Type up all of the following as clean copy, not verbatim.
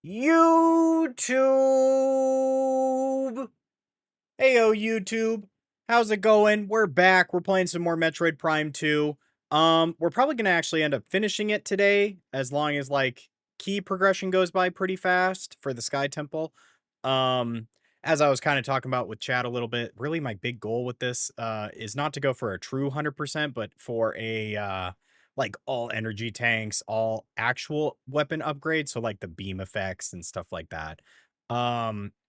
YouTube. Heyo, YouTube. How's it going? We're back. We're playing some more Metroid Prime 2. We're probably gonna actually end up finishing it today, as long as like key progression goes by pretty fast for the Sky Temple. Um, as I was kind of talking about with chat a little bit, really my big goal with this is not to go for a true 100%, but for a like all energy tanks, all actual weapon upgrades, so like the beam effects and stuff like that.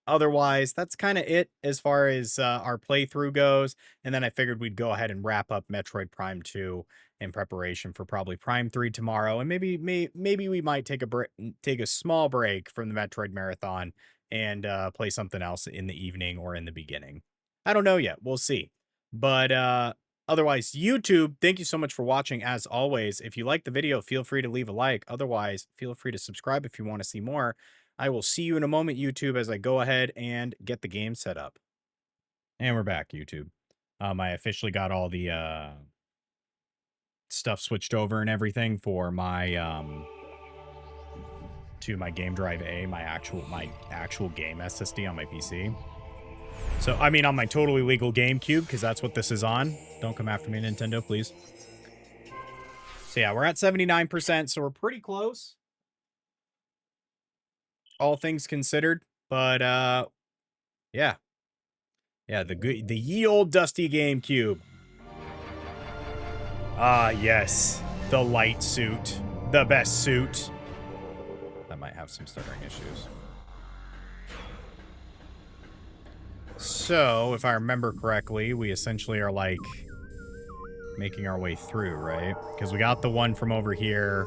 Otherwise, that's kind of it as far as our playthrough goes. And then I figured we'd go ahead and wrap up Metroid Prime 2 in preparation for probably Prime 3 tomorrow. And maybe we might take a small break from the Metroid marathon and play something else in the evening or in the beginning. I don't know yet. We'll see. But otherwise, YouTube, thank you so much for watching as always. If you like the video, feel free to leave a like. Otherwise, feel free to subscribe if you want to see more. I will see you in a moment, YouTube, as I go ahead and get the game set up. And we're back, YouTube. I officially got all the stuff switched over and everything for my to my Game Drive A, my actual game SSD on my PC. So I mean on my totally legal GameCube, because that's what this is on. Don't come after me, Nintendo, please. So yeah, we're at 79%, so we're pretty close, all things considered. But yeah. Yeah, the ye old dusty GameCube. Ah, yes. The light suit. The best suit. That might have some stuttering issues. So, if I remember correctly, we essentially are like making our way through, right? Because we got the one from over here,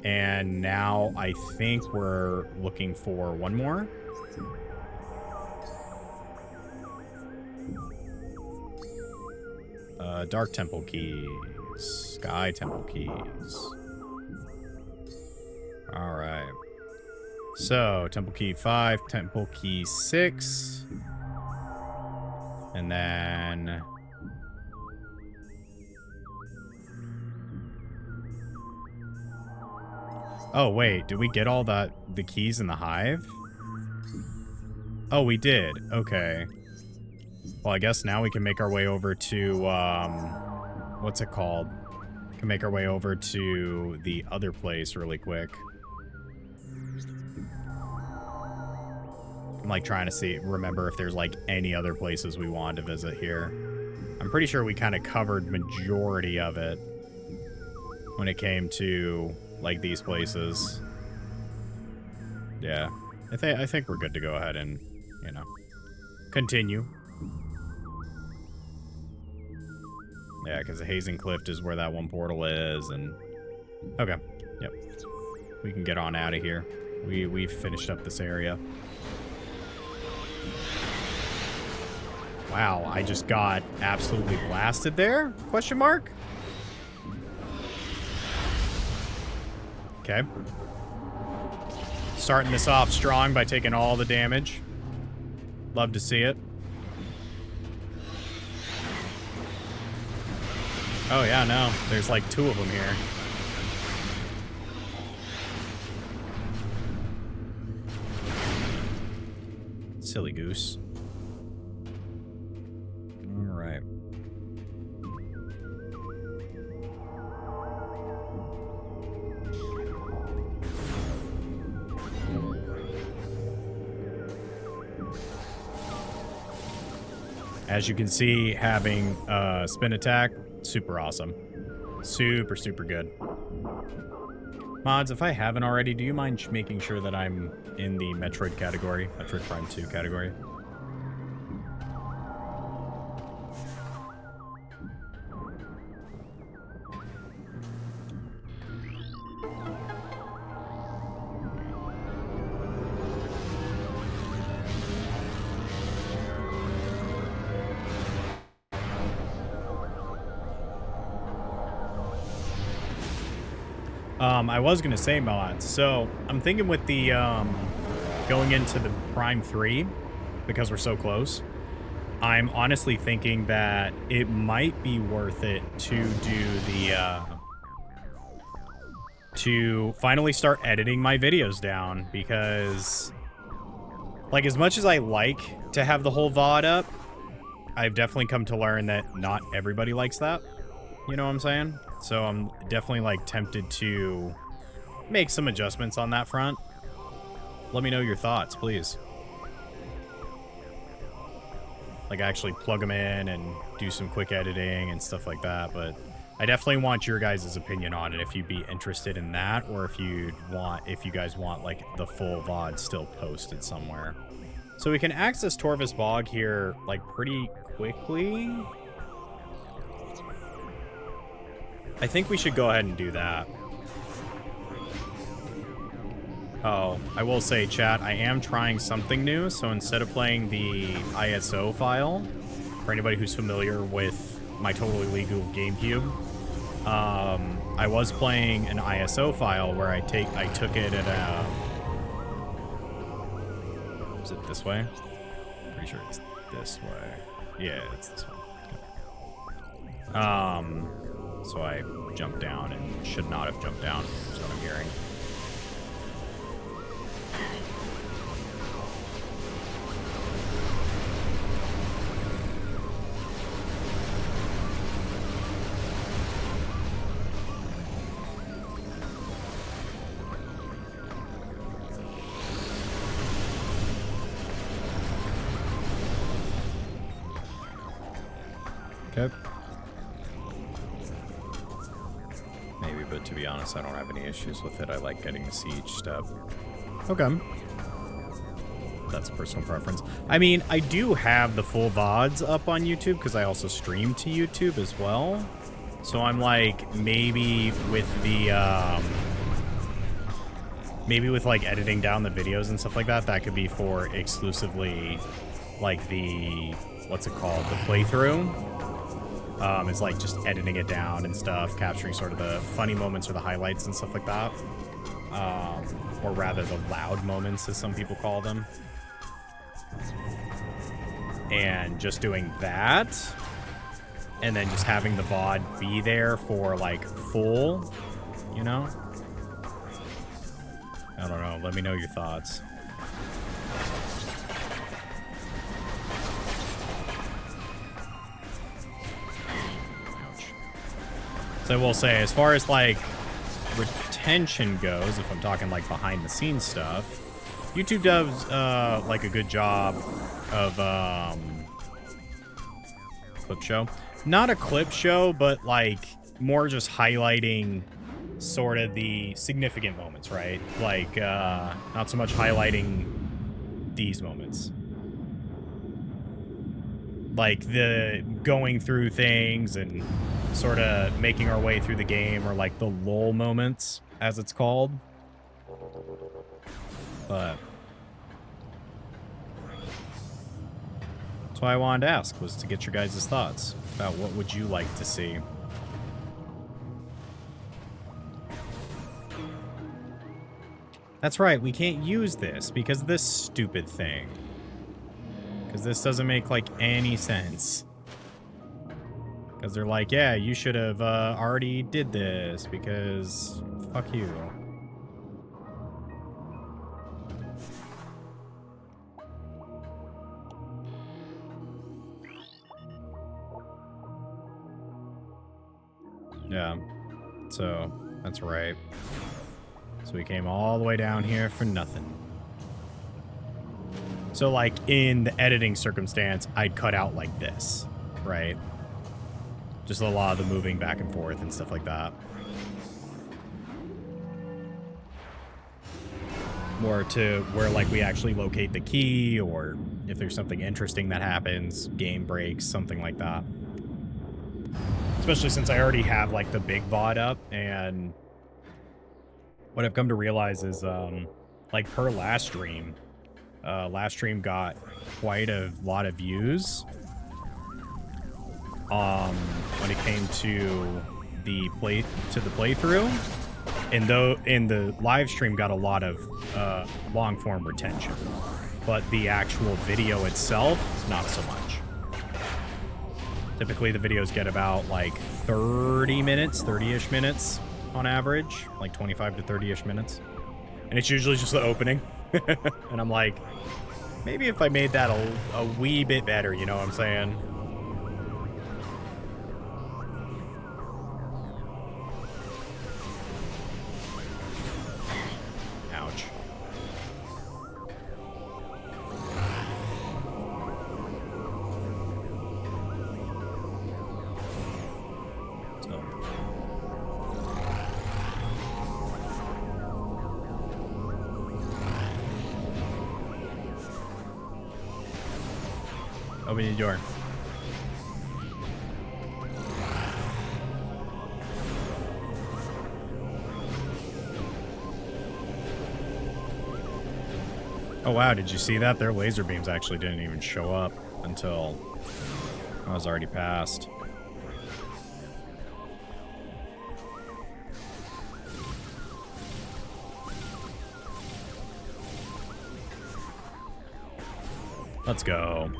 and now I think we're looking for one more. Dark Temple keys. Sky Temple keys. Alright. So, Temple Key 5, Temple Key 6. And then... Oh, wait. Did we get all the keys in the hive? Oh, we did. Okay. Well, I guess now we can make our way over to, what's it called? Can make our way over to the other place really quick. I'm like trying to remember if there's like any other places we wanted to visit here. I'm pretty sure we kind of covered majority of it when it came to like these places. Yeah, I think we're good to go ahead and, you know, continue. Yeah, because the Hazing Cliff is where that one portal is, and... Okay, yep. We can get on out of here. We've finished up this area. Wow, I just got absolutely blasted there? Question mark? Okay. Starting this off strong by taking all the damage. Love to see it. Oh, yeah, no. There's like 2 of them here. Silly goose. All right. As you can see, having spin attack, super awesome. Super, super good. Mods, if I haven't already, do you mind making sure that I'm in the Metroid category? Metroid Prime 2 category? I was going to say, mods, so I'm thinking with the, going into the Prime 3, because we're so close, I'm honestly thinking that it might be worth it to do to finally start editing my videos down, because like as much as I like to have the whole VOD up, I've definitely come to learn that not everybody likes that. You know what I'm saying? So I'm definitely like tempted to make some adjustments on that front. Let me know your thoughts, please. Like actually plug them in and do some quick editing and stuff like that. But I definitely want your guys' opinion on it, if you'd be interested in that, or if you guys want like the full VOD still posted somewhere. So we can access Torvus Bog here like pretty quickly. I think we should go ahead and do that. Oh, I will say, chat, I am trying something new. So instead of playing the ISO file, for anybody who's familiar with my totally legal GameCube, I was playing an ISO file where I took it at is it this way? Pretty sure it's this way. Yeah, it's this one. Okay. So I jumped down and should not have jumped down, is what I'm hearing. Okay. Maybe, but to be honest, I don't have any issues with it. I like getting to see each step. Okay. That's personal preference. I mean, I do have the full VODs up on YouTube because I also stream to YouTube as well. So I'm like, maybe with the, maybe with like editing down the videos and stuff like that, that could be for exclusively like the, what's it called? The playthrough. It's like just editing it down and stuff, capturing sort of the funny moments or the highlights and stuff like that. Or rather the loud moments, as some people call them. And just doing that. And then just having the VOD be there for like full, you know? I don't know. Let me know your thoughts. So I will say, as far as like retention goes, if I'm talking like behind the scenes stuff, YouTube does like a good job of clip show. Not a clip show, but like more just highlighting sort of the significant moments, right? Like not so much highlighting these moments. Like the going through things and sort of making our way through the game, or like the lull moments, as it's called. But that's why I wanted to ask, was to get your guys' thoughts about what would you like to see. That's right, we can't use this because of this stupid thing. Because this doesn't make, like, any sense. Because they're like, yeah, you should have already did this, because fuck you. Yeah, so that's right. So we came all the way down here for nothing. So, like, in the editing circumstance, I'd cut out like this, right? Just a lot of the moving back and forth and stuff like that. More to where, like, we actually locate the key, or if there's something interesting that happens, game breaks, something like that. Especially since I already have, like, the big VOD up, and what I've come to realize is, like, per last stream got quite a lot of views. When it came to the playthrough, and though in the live stream got a lot of long form retention, but the actual video itself, not so much. Typically the videos get about like 30 minutes, 30-ish minutes, on average, like 25 to 30-ish minutes. And it's usually just the opening. And I'm like, maybe if I made that a wee bit better, you know what I'm saying? Ouch. Open your door. Oh wow, did you see that? Their laser beams actually didn't even show up until I was already past. Let's go.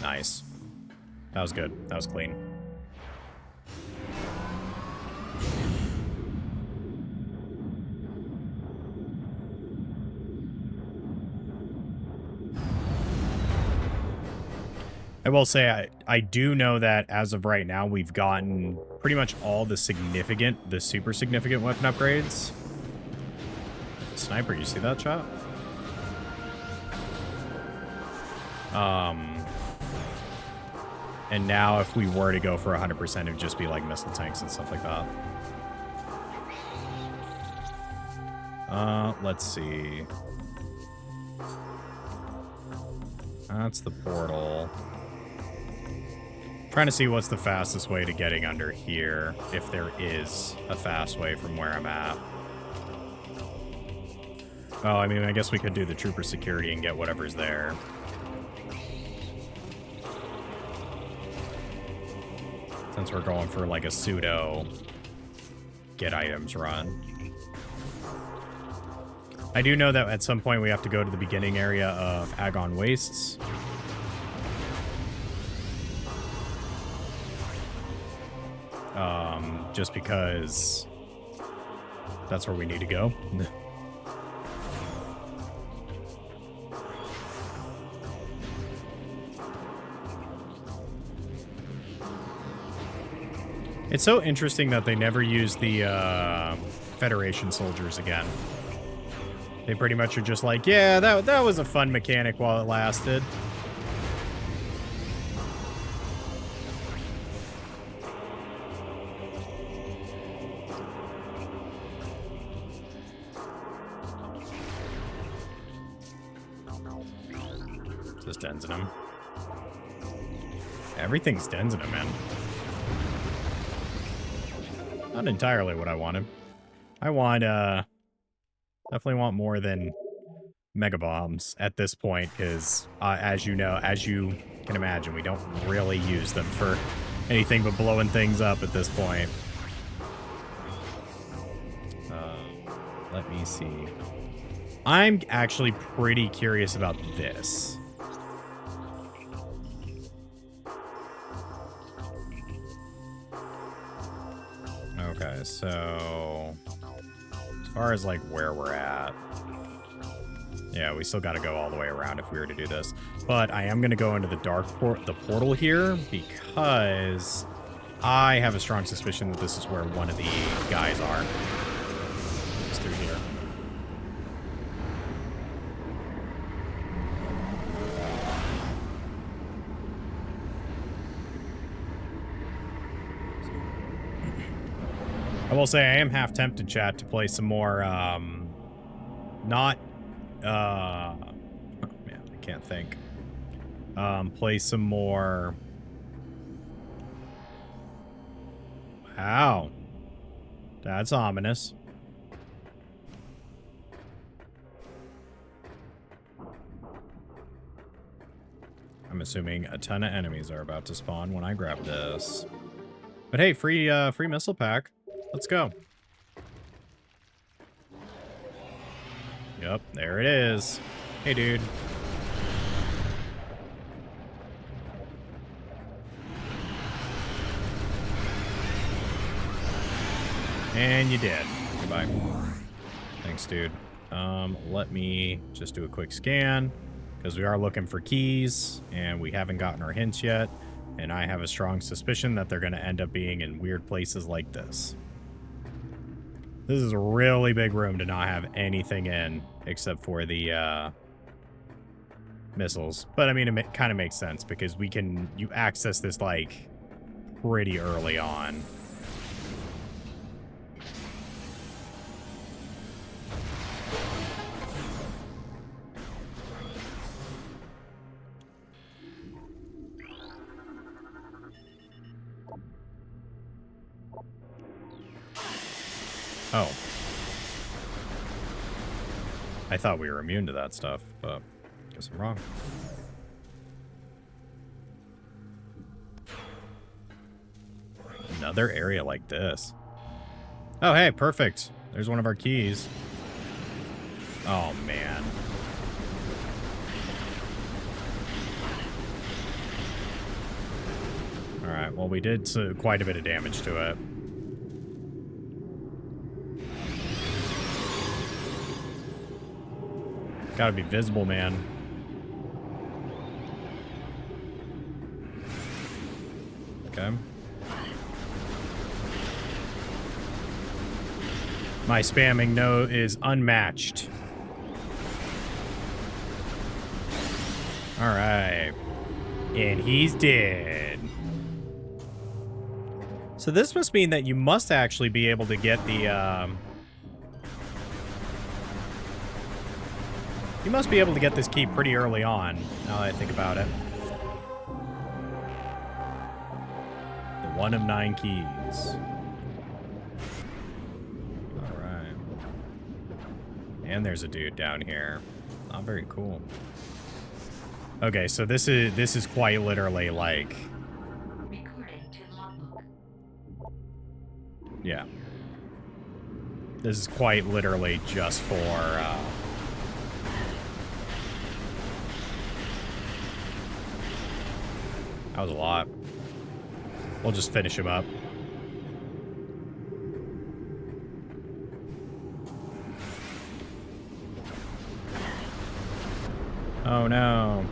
Nice. That was good. That was clean. I will say I do know that as of right now, we've gotten pretty much all the super significant weapon upgrades. Sniper, you see that shot? And now if we were to go for 100%, it would just be like missile tanks and stuff like that. Let's see. That's the portal. Trying to see what's the fastest way to getting under here, if there is a fast way from where I'm at. Oh, I mean, I guess we could do the trooper security and get whatever's there. Since we're going for like a pseudo get items run. I do know that at some point we have to go to the beginning area of Agon Wastes. Just because that's where we need to go. It's so interesting that they never use the Federation soldiers again. They pretty much are just like, yeah, that was a fun mechanic while it lasted. Just Denzinum. Everything's Denzinum, man. Not entirely what I wanted. I want, definitely want more than Mega Bombs at this point, because, as you know, as you can imagine, we don't really use them for anything but blowing things up at this point. Let me see. I'm actually pretty curious about this. Okay, so as far as like where we're at, yeah, we still got to go all the way around if we were to do this. But I am going to go into the the portal here because I have a strong suspicion that this is where one of the guys are. It's through here. I will say I am half tempted, chat, to play some more, man, I can't think. Play some more. Wow. That's ominous. I'm assuming a ton of enemies are about to spawn when I grab this. But hey, free missile pack. Let's go. Yep, there it is. Hey, dude. And you did. Goodbye. Thanks, dude. Let me just do a quick scan, because we are looking for keys, and we haven't gotten our hints yet, and I have a strong suspicion that they're going to end up being in weird places like this. This is a really big room to not have anything in, except for the, missiles. But, I mean, it kind of makes sense, because you access this, like, pretty early on. Oh. I thought we were immune to that stuff, but guess I'm wrong. Another area like this. Oh, hey, perfect. There's one of our keys. Oh, man. Alright, well, we did quite a bit of damage to it. Gotta be visible, man. Okay. My spamming note is unmatched. Alright. And he's dead. So this must mean that you must actually be able to get the, you must be able to get this key pretty early on, now that I think about it. The one of 9 keys. Alright. And there's a dude down here. Not very cool. Okay, so this is quite literally like... Yeah. This is quite literally just for, that was a lot. We'll just finish him up. Oh no.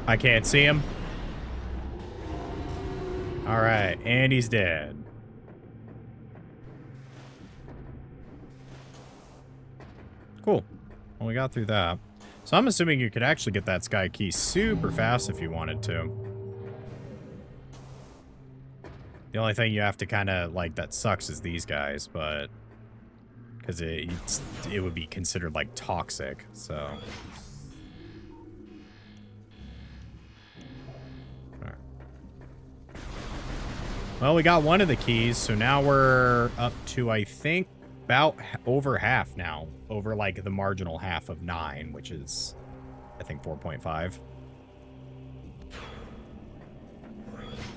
I can't see him. Alright, and he's dead. Cool. Well, we got through that. So I'm assuming you could actually get that sky key super fast if you wanted to. The only thing you have to kind of, like, that sucks is these guys, but... Because it would be considered, like, toxic, so... Alright. Well, we got one of the keys, so now we're up to, I think, about over half now. Over, like, the marginal half of 9, which is, I think, 4.5.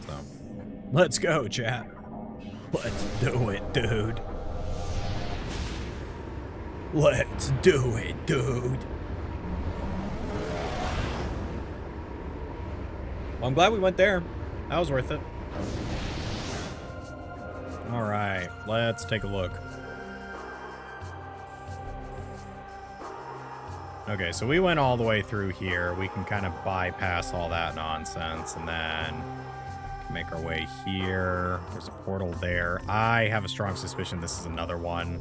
So, let's go, chat. Let's do it, dude. Let's do it, dude. Well, I'm glad we went there. That was worth it. All right, let's take a look. Okay, so we went all the way through here. We can kind of bypass all that nonsense and then make our way here. There's a portal there. I have a strong suspicion this is another one.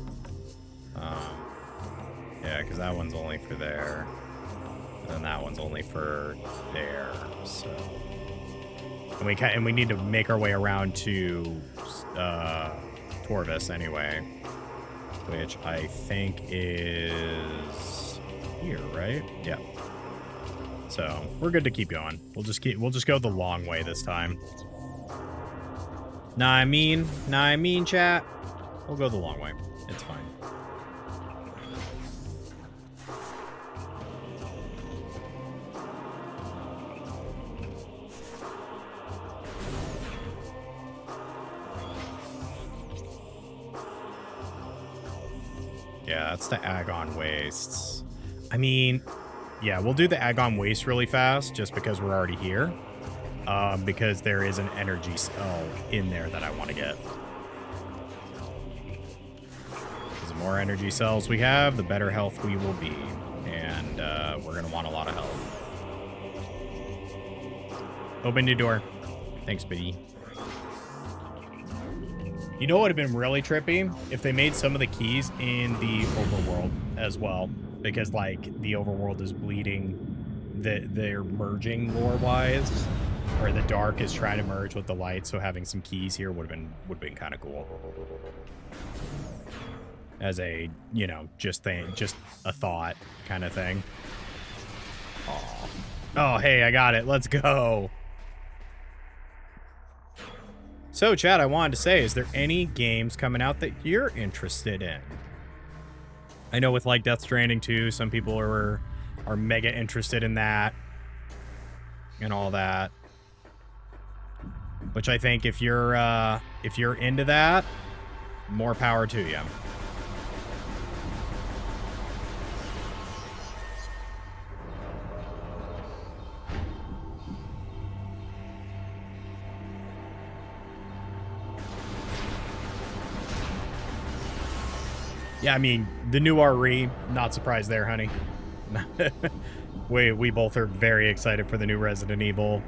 Yeah, because that one's only for there. And that one's only for there. So, and we need to make our way around to Torvis anyway, which I think is here, right? Yeah. So we're good to keep going. We'll just go the long way this time. Nah, I mean, chat. We'll go the long way. It's fine. Yeah, that's the Agon Wastes. I mean, Yeah, we'll do the Agon Waste really fast just because we're already here. Because there is an energy cell in there that I want to get. Because the more energy cells we have, the better health we will be. And we're going to want a lot of health. Open your door. Thanks, Biddy. You know what would have been really trippy? If they made some of the keys in the overworld as well. Because, like, the overworld is bleeding. They're merging lore-wise. Or the dark is trying to merge with the light, so having some keys here would have been kind of cool. As a, you know, just a thought kind of thing. Aww. Oh, hey, I got it. Let's go. So, Chad, I wanted to say, is there any games coming out that you're interested in? I know with, like, Death Stranding 2, some people are mega interested in that. And all that. Which I think if you're into that, more power to you. Yeah, I mean, the new RE, not surprised there, honey. We both are very excited for the new Resident Evil,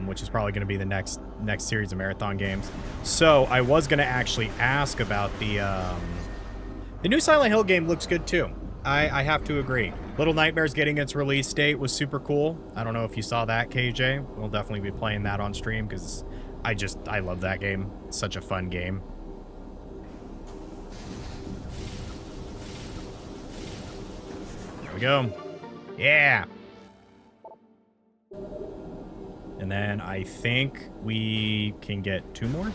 which is probably going to be the next series of marathon games. So I was going to actually ask about the new Silent Hill game. Looks good too. I have to agree. Little Nightmares getting its release date was super cool. I don't know if you saw that, KJ. We'll definitely be playing that on stream because I love that game. It's such a fun game. There we go. Yeah. And then I think we can get 2 more.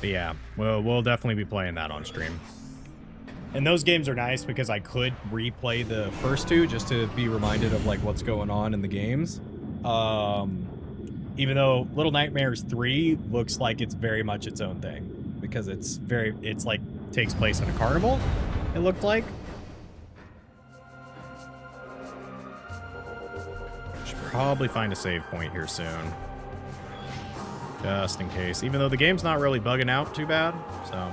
But yeah, we'll definitely be playing that on stream. And those games are nice because I could replay the first 2 just to be reminded of like what's going on in the games. Even though Little Nightmares 3 looks like it's very much its own thing because it's like takes place in a carnival, it looked like. Should probably find a save point here soon. Just in case. Even though the game's not really bugging out too bad, so.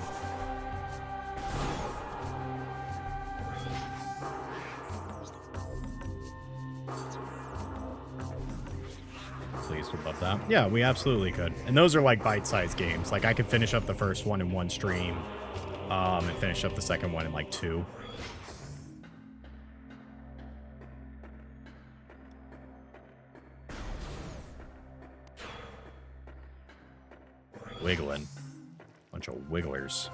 Please, would love that. Yeah, we absolutely could. And those are like bite-sized games. Like I could finish up the first one in 1 stream. And finish up the second one in like 2. Wiggling. Bunch of wigglers.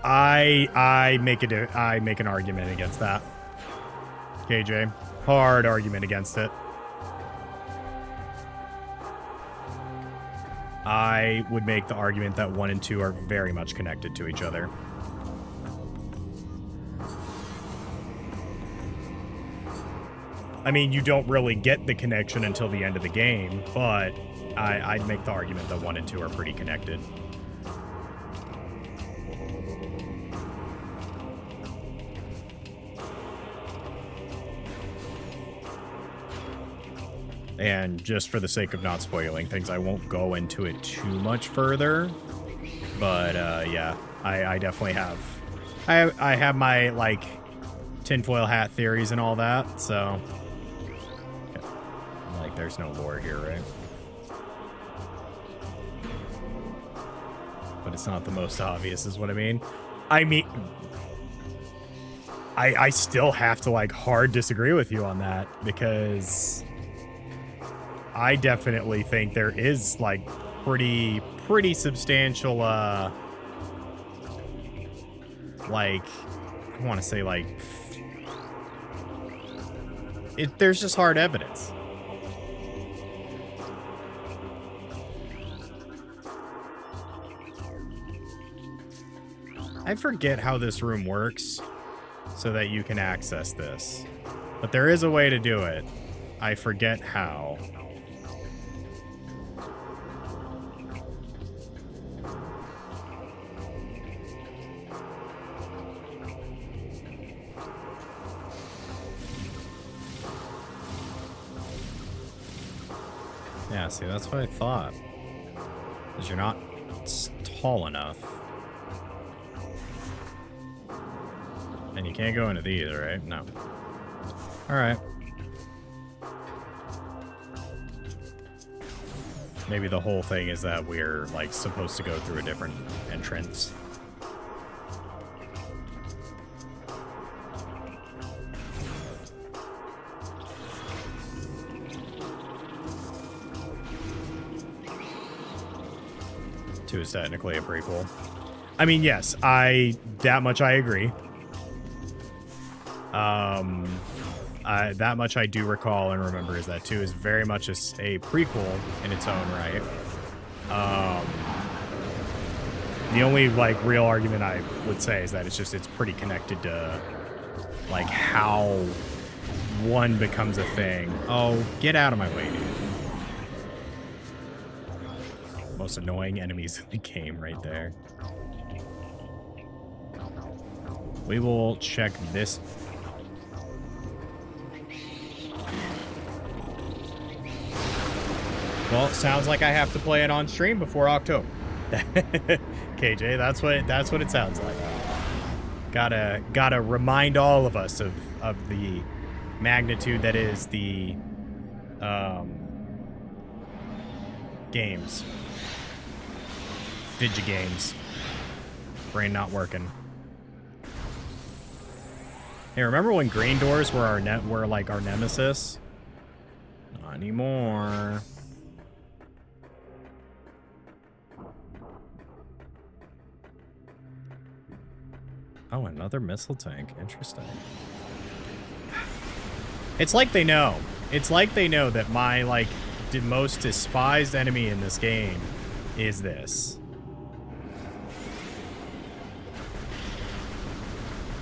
I make an argument against that. KJ. Hard argument against it. I would make the argument that 1 and 2 are very much connected to each other. I mean, you don't really get the connection until the end of the game, but I'd make the argument that 1 and 2 are pretty connected. And just for the sake of not spoiling things, I won't go into it too much further. But yeah, I definitely have. I have my like tinfoil hat theories and all that. So like, there's no lore here, right? But it's not the most obvious, is what I mean. I mean, I still have to like hard disagree with you on that because I definitely think there is like pretty substantial like I want to say like there's just hard evidence. I forget how this room works so that you can access this, but there is a way to do it. I forget how. Yeah, see, that's what I thought. Because you're not tall enough. And you can't go into these, right? No. Alright. Maybe the whole thing is that we're, like, supposed to go through a different entrance. Two is technically a prequel. I mean, yes, that much I agree. That much I do recall and remember is that 2 is very much a prequel in its own right. The only, like, real argument I would say is that it's pretty connected to, like, how 1 becomes a thing. Oh, get out of my way, dude. Most annoying enemies in the game right there. We will check this. Well, sounds like I have to play it on stream before October. KJ, that's what it sounds like. Gotta remind all of us of the magnitude that is the games. Digigames. Brain not working. Hey, remember when green doors were like our nemesis? Not anymore. Oh, another missile tank. Interesting. It's like they know. It's like they know that my, like, the most despised enemy in this game is this.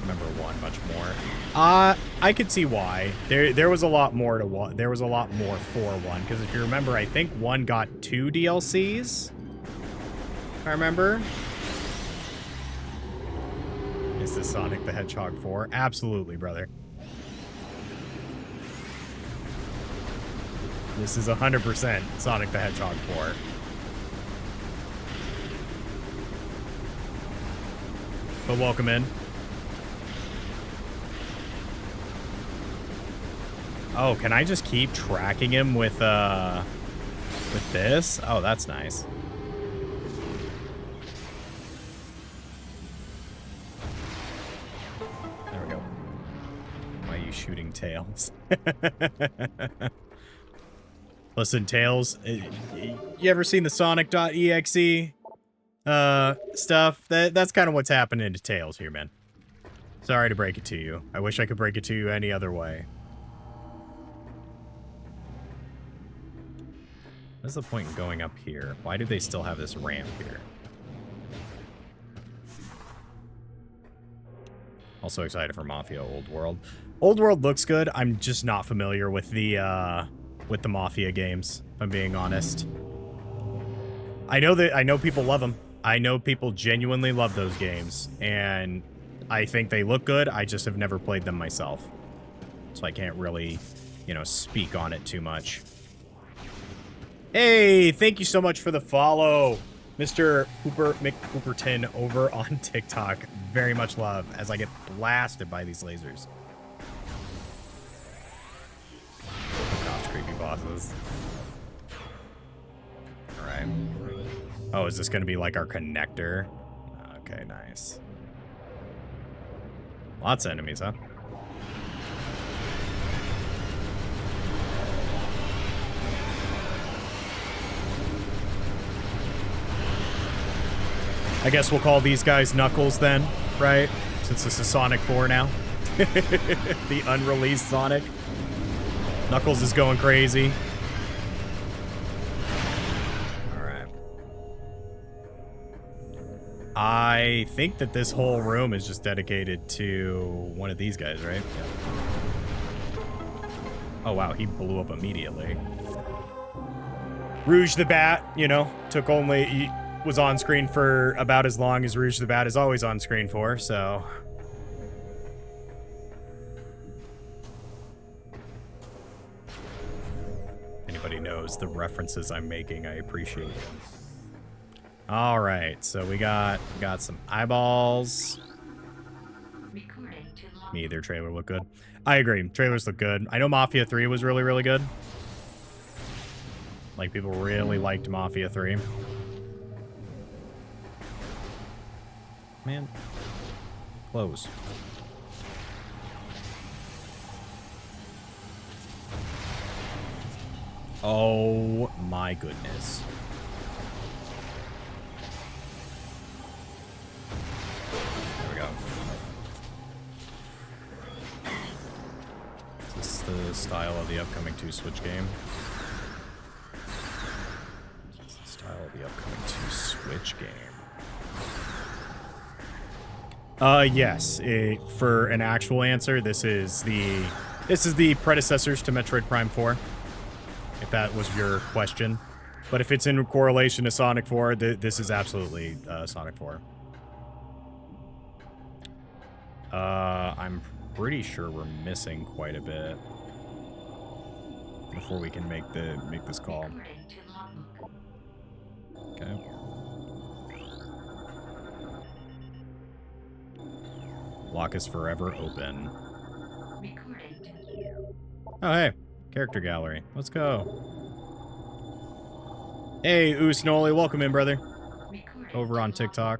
Remember 1 much more. I could see why. There was a lot more to 1. There was a lot more for 1. Because if you remember, I think 1 got 2 DLCs. If I remember. Is this Sonic the Hedgehog 4? Absolutely, brother. This is 100% Sonic the Hedgehog 4. But welcome in. Oh, can I just keep tracking him with this? Oh, that's nice. Shooting Tails. Listen, Tails, you ever seen the Sonic.exe stuff? That's kind of what's happening to Tails here, man. Sorry to break it to you. I wish I could break it to you any other way. What's the point in going up here? Why do they still have this ramp here? Also excited for Mafia Old World. Old World looks good. I'm just not familiar with the Mafia games, if I'm being honest. I know people love them. I know people genuinely love those games, and I think they look good. I just have never played them myself. So I can't really, you know, speak on it too much. Hey, thank you so much for the follow, Mr. McHooperton over on TikTok. Very much love as I get blasted by these lasers. Oh gosh, creepy bosses. Alright. Oh, is this going to be like our connector? Okay, nice. Lots of enemies, huh? I guess we'll call these guys Knuckles then, right? Since this is Sonic 4 now. The unreleased Sonic. Knuckles is going crazy. Alright. I think that this whole room is just dedicated to one of these guys, right? Yeah. Oh wow, he blew up immediately. Rouge the Bat, you know, he was on screen for about as long as Rouge the Bat is always on screen for, so... everybody knows the references I'm making. I appreciate them. All right, so we got some eyeballs. Neither trailer look good. I agree. Trailers look good. I know Mafia 3 was really, really good. Like, people really liked Mafia 3. Man. Close. Oh my goodness. There we go. Is this the style of the upcoming 2-Switch game? This is the style of the upcoming 2-Switch game. Yes. For an actual answer, this is the predecessors to Metroid Prime 4. If that was your question. But if it's in correlation to Sonic 4, this is absolutely Sonic 4. I'm pretty sure we're missing quite a bit before we can make this call. Okay. Lock is forever open. Oh, hey. Character gallery. Let's go. Hey, Usnoli. Welcome in, brother. Over on TikTok.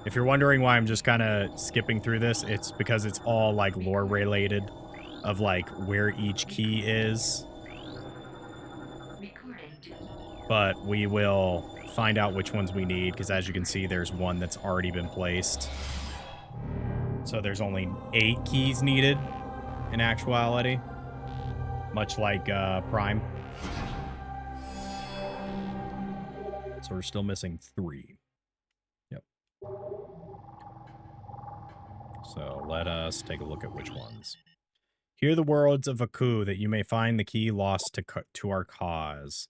If you're wondering why I'm just kind of skipping through this, it's because it's all, like, lore related of, like, where each key is. But we will find out which ones we need, because as you can see, there's one that's already been placed. So there's only 8 keys needed in actuality. Much like Prime. So we're still missing 3. Yep. So let us take a look at which ones. Hear the words of Aku, that you may find the key lost to our cause.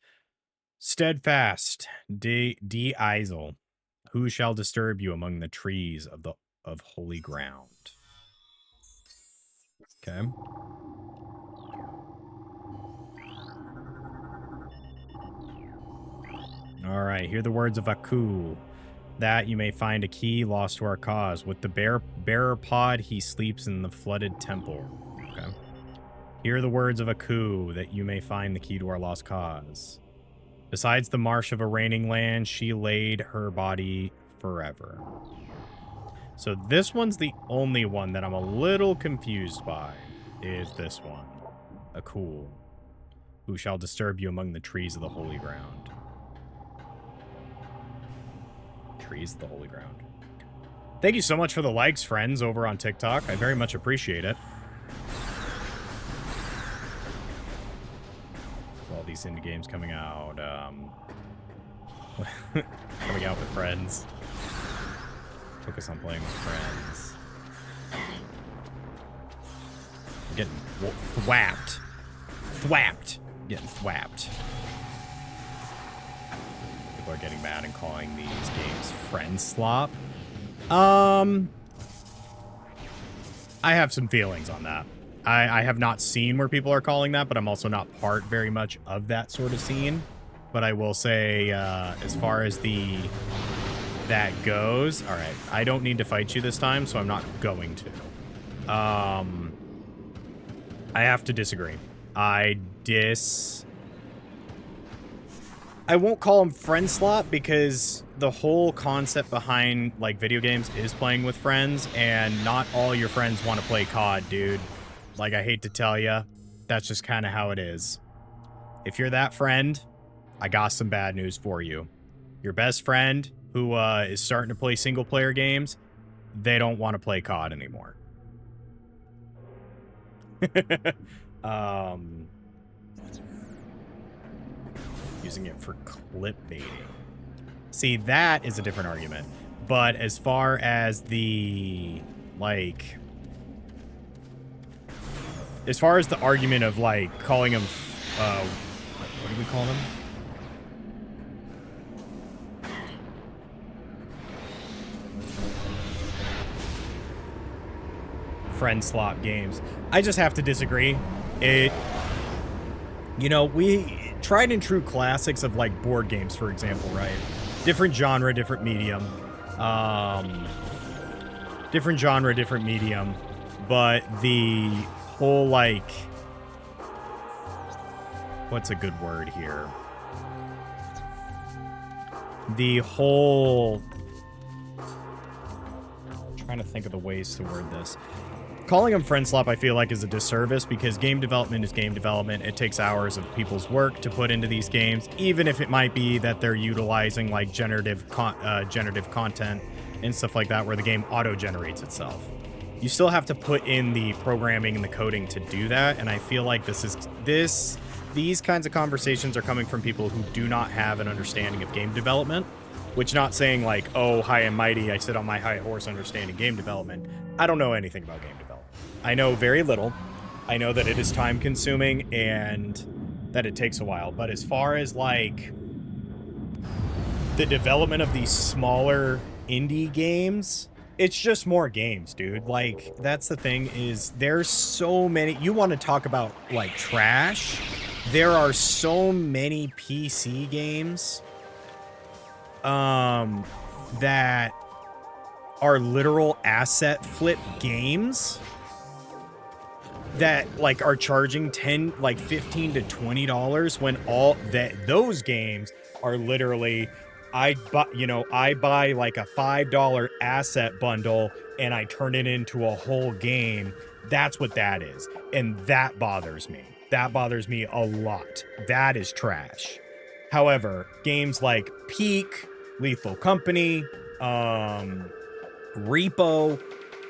Steadfast, de Eisel, who shall disturb you among the trees of holy ground? Okay. All right. Hear the words of Aku, that you may find a key lost to our cause. With the bearer pod, he sleeps in the flooded temple. Okay. Hear the words of Aku, that you may find the key to our lost cause. Besides the marsh of a raining land, she laid her body forever. So this one's the only one that I'm a little confused by, is this one. Aku, who shall disturb you among the trees of the holy ground. Trees of the holy ground. Thank you so much for the likes, friends, over on TikTok. I very much appreciate it. All these indie games coming out, coming out with friends. Focus on playing with friends. I'm getting thwapped. Thwapped. Getting thwapped. People are getting mad and calling these games friend slop. I have some feelings on that. I have not seen where people are calling that, but I'm also not part very much of that sort of scene. But I will say, as far as that goes, all right, I don't need to fight you this time, so I'm not going to. I have to disagree. I won't call them friend slot, because the whole concept behind, like, video games is playing with friends, and not all your friends want to play COD, dude. Like, I hate to tell you, that's just kind of how it is. If you're that friend, I got some bad news for you. Your best friend, who is starting to play single-player games, they don't want to play COD anymore. Using it for clip baiting. See, that is a different argument. But as far as the, like... As far as the argument of, like, calling them... what do we call them? friend slot games. I just have to disagree. It, you know, we tried and true classics of like board games, for example, right? Different genre, different medium. Different genre, different medium. But the whole like, what's a good word here? The whole, I'm trying to think of the ways to word this. Calling them friend slop, I feel like, is a disservice because game development is game development. It takes hours of people's work to put into these games, even if it might be that they're utilizing like generative content and stuff like that, where the game auto-generates itself. You still have to put in the programming and the coding to do that, and I feel like these kinds of conversations are coming from people who do not have an understanding of game development. Which, not saying like, oh, high and mighty, I sit on my high horse understanding game development. I don't know anything about game development. I know very little. I know that it is time consuming and that it takes a while. But as far as like the development of these smaller indie games, it's just more games, dude. Like, that's the thing, is there's so many. You want to talk about like trash? There are so many PC games that are literal asset flip games that like are charging $10, 15 to $20 when all that those games are literally, I buy like a $5 asset bundle and I turn it into a whole game. That's what that is, and that bothers me. That bothers me a lot. That is trash. However, games like Peak, Lethal Company, Repo,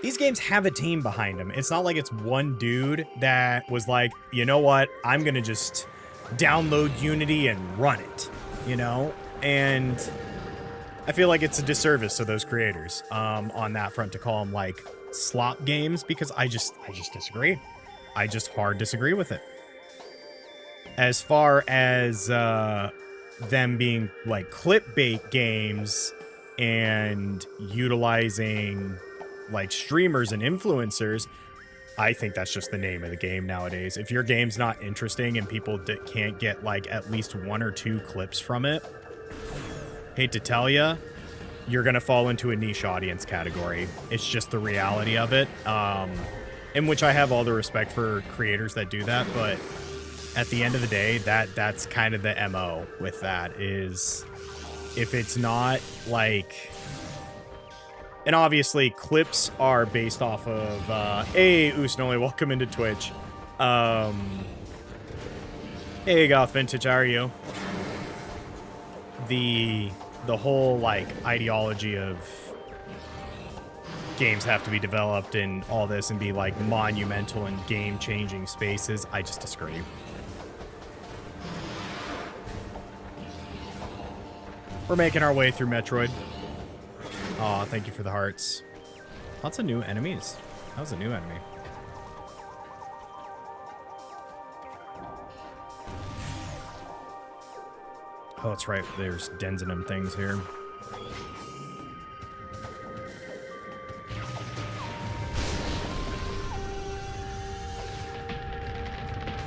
these games have a team behind them. It's not like it's one dude that was like, you know what, I'm going to just download Unity and run it, you know? And I feel like it's a disservice to those creators on that front to call them like slop games, because I just disagree. I just hard disagree with it. As far as them being like clickbait games and utilizing like streamers and influencers, I think that's just the name of the game nowadays. If your game's not interesting and people can't get like at least 1 or 2 clips from it, hate to tell you, you're gonna fall into a niche audience category. It's just the reality of it. In which I have all the respect for creators that do that, but at the end of the day, that's kind of the MO with that, is if it's not like, and obviously clips are based off of, hey, Usnoli, welcome into Twitch. Hey, Goth Vintage, how are you? The whole like ideology of games have to be developed and all this and be like monumental and game-changing spaces, I just disagree. We're making our way through Metroid. Aw, thank you for the hearts. Lots of new enemies. That was a new enemy. Oh, that's right. There's Denzinum things here.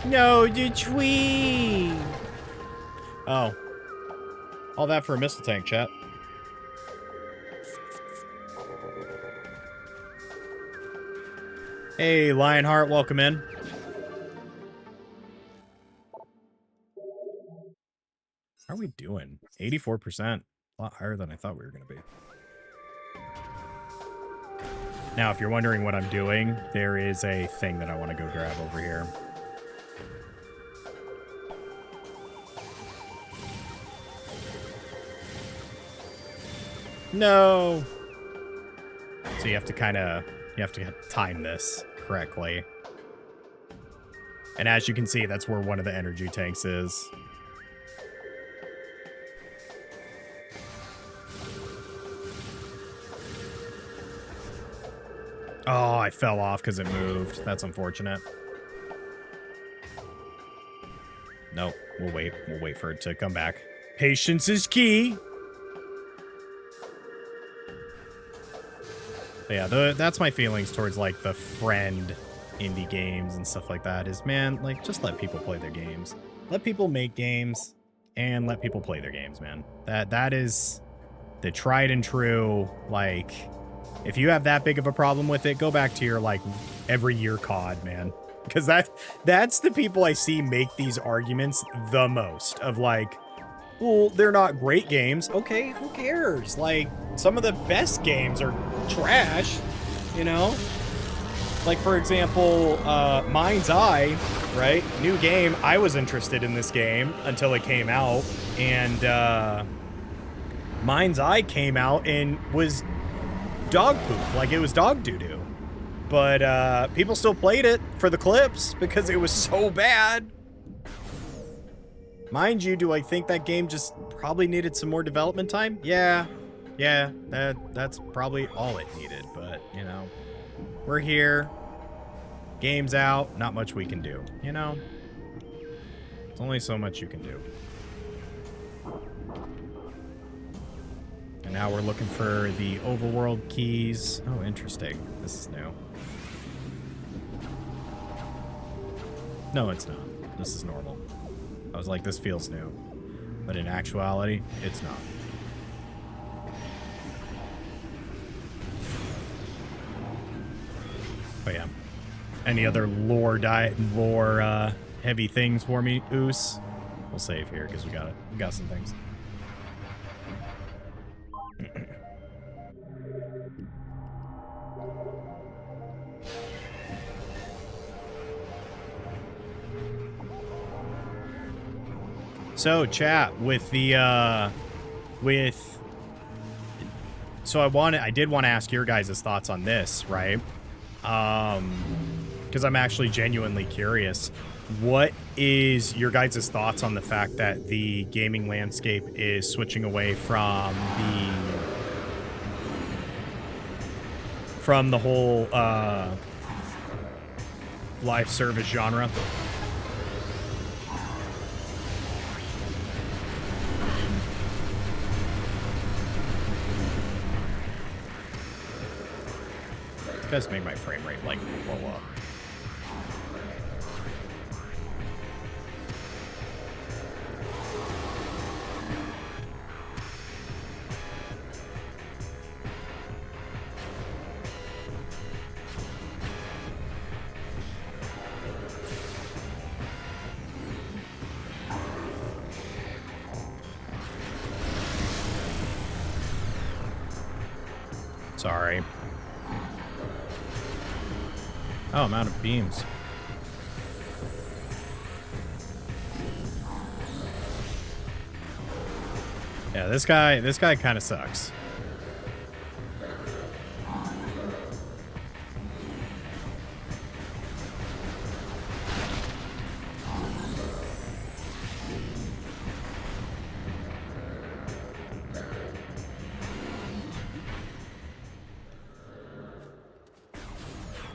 No, the tree! Oh. All that for a missile tank, chat. Hey, Lionheart, welcome in. How are we doing? 84%. A lot higher than I thought we were going to be. Now, if you're wondering what I'm doing, there is a thing that I want to go grab over here. No! So you have to time this correctly. And as you can see, that's where one of the energy tanks is. Oh, I fell off because it moved. That's unfortunate. Nope, we'll wait. We'll wait for it to come back. Patience is key. But yeah, that's my feelings towards like the friend indie games and stuff like that is, man, like just let people play their games. Let people make games and let people play their games, man. That is the tried and true, like, if you have that big of a problem with it, go back to your like every year COD, man. Because that's the people I see make these arguments the most of like, well, they're not great games. Okay, who cares? Like, some of the best games are trash, you know? Like, for example, Mind's Eye, right? New game. I was interested in this game until it came out. And Mind's Eye came out and was dog poop. Like, it was dog doo-doo. But people still played it for the clips because it was so bad. Mind you, do I think that game just probably needed some more development time? Yeah, that's probably all it needed. But, you know, we're here. Game's out. Not much we can do, you know? There's only so much you can do. And now we're looking for the overworld keys. Oh, interesting. This is new. No, it's not. This is normal. I was like, this feels new. But in actuality, it's not. But yeah. Any other lore heavy things for me, Oos? We'll save here because we got some things. So, chat, so I did want to ask your guys' thoughts on this, right? Because I'm actually genuinely curious. What is your guys' thoughts on the fact that the gaming landscape is switching away from the whole live service genre? Does make my frame rate like blow up. Sorry. Oh, I'm out of beams. Yeah, this guy kind of sucks.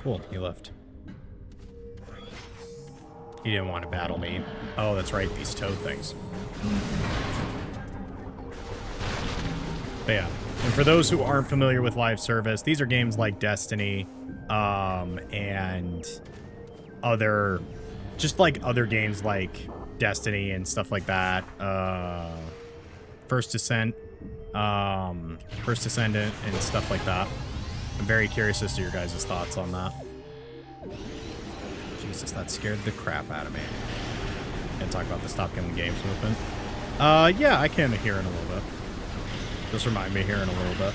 Cool, he left. He didn't want to battle me. Oh, that's right, these toad things. But yeah, and for those who aren't familiar with live service, these are games like Destiny, and other games like Destiny and stuff like that. First Descent and stuff like that. I'm very curious as to your guys' thoughts on that. Jesus, that scared the crap out of me. Can talk about the Stop Killing Games movement. Yeah, I can hear in a little bit. Just remind me here in a little bit.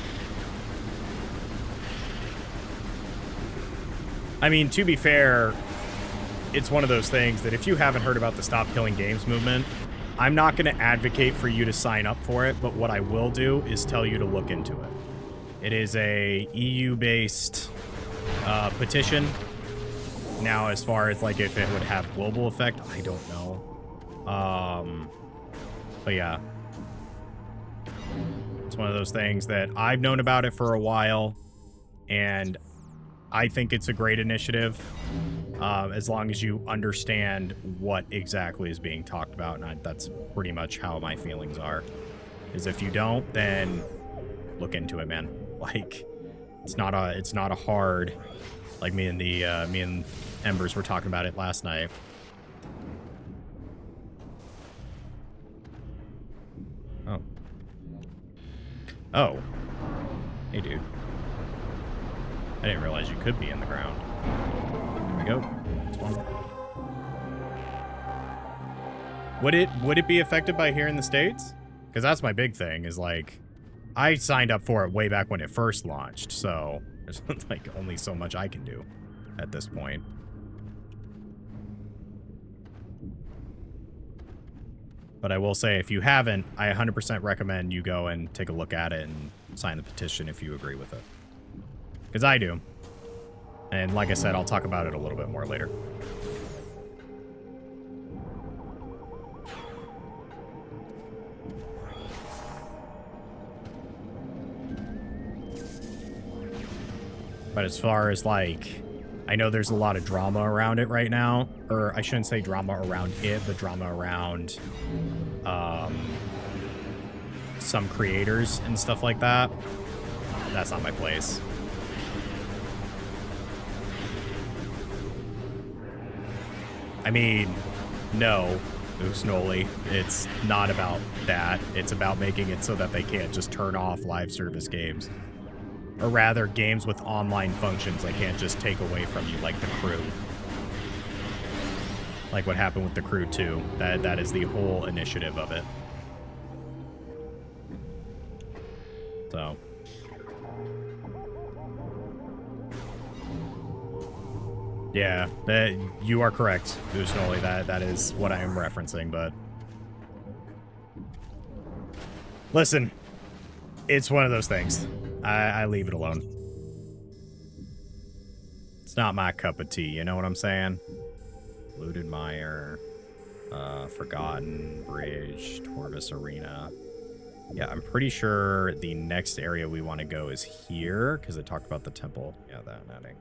I mean, to be fair, it's one of those things that if you haven't heard about the Stop Killing Games movement, I'm not going to advocate for you to sign up for it, but what I will do is tell you to look into it. It is a EU-based petition. Now, as far as like if it would have global effect, I don't know. But yeah. It's one of those things that I've known about it for a while, and I think it's a great initiative, as long as you understand what exactly is being talked about, and that's pretty much how my feelings are. Is if you don't, then look into it, man. Like, It's not a hard, like me and Embers were talking about it last night. Oh. Oh. Hey, dude. I didn't realize you could be in the ground. Here we go. That's one. Would it be affected by here in the States? Because that's my big thing, is like, I signed up for it way back when it first launched, so there's like only so much I can do at this point. But I will say, if you haven't, I 100% recommend you go and take a look at it and sign the petition if you agree with it. Because I do. And like I said, I'll talk about it a little bit more later. But as far as, like, I know there's a lot of drama around it right now. Or I shouldn't say drama around it, but drama around some creators and stuff like that. That's not my place. I mean, no, Usnoli, it's not about that. It's about making it so that they can't just turn off live service games. Or rather, games with online functions they can't just take away from you, like The Crew. Like what happened with The Crew 2. That is the whole initiative of it. So. Yeah, you are correct, Usnoli. That is what I am referencing, but... Listen, it's one of those things. I leave it alone. It's not my cup of tea, you know what I'm saying? Looted Mire, Forgotten Bridge, Torvis Arena. Yeah, I'm pretty sure the next area we want to go is here, because it talked about the temple. Yeah, that netting.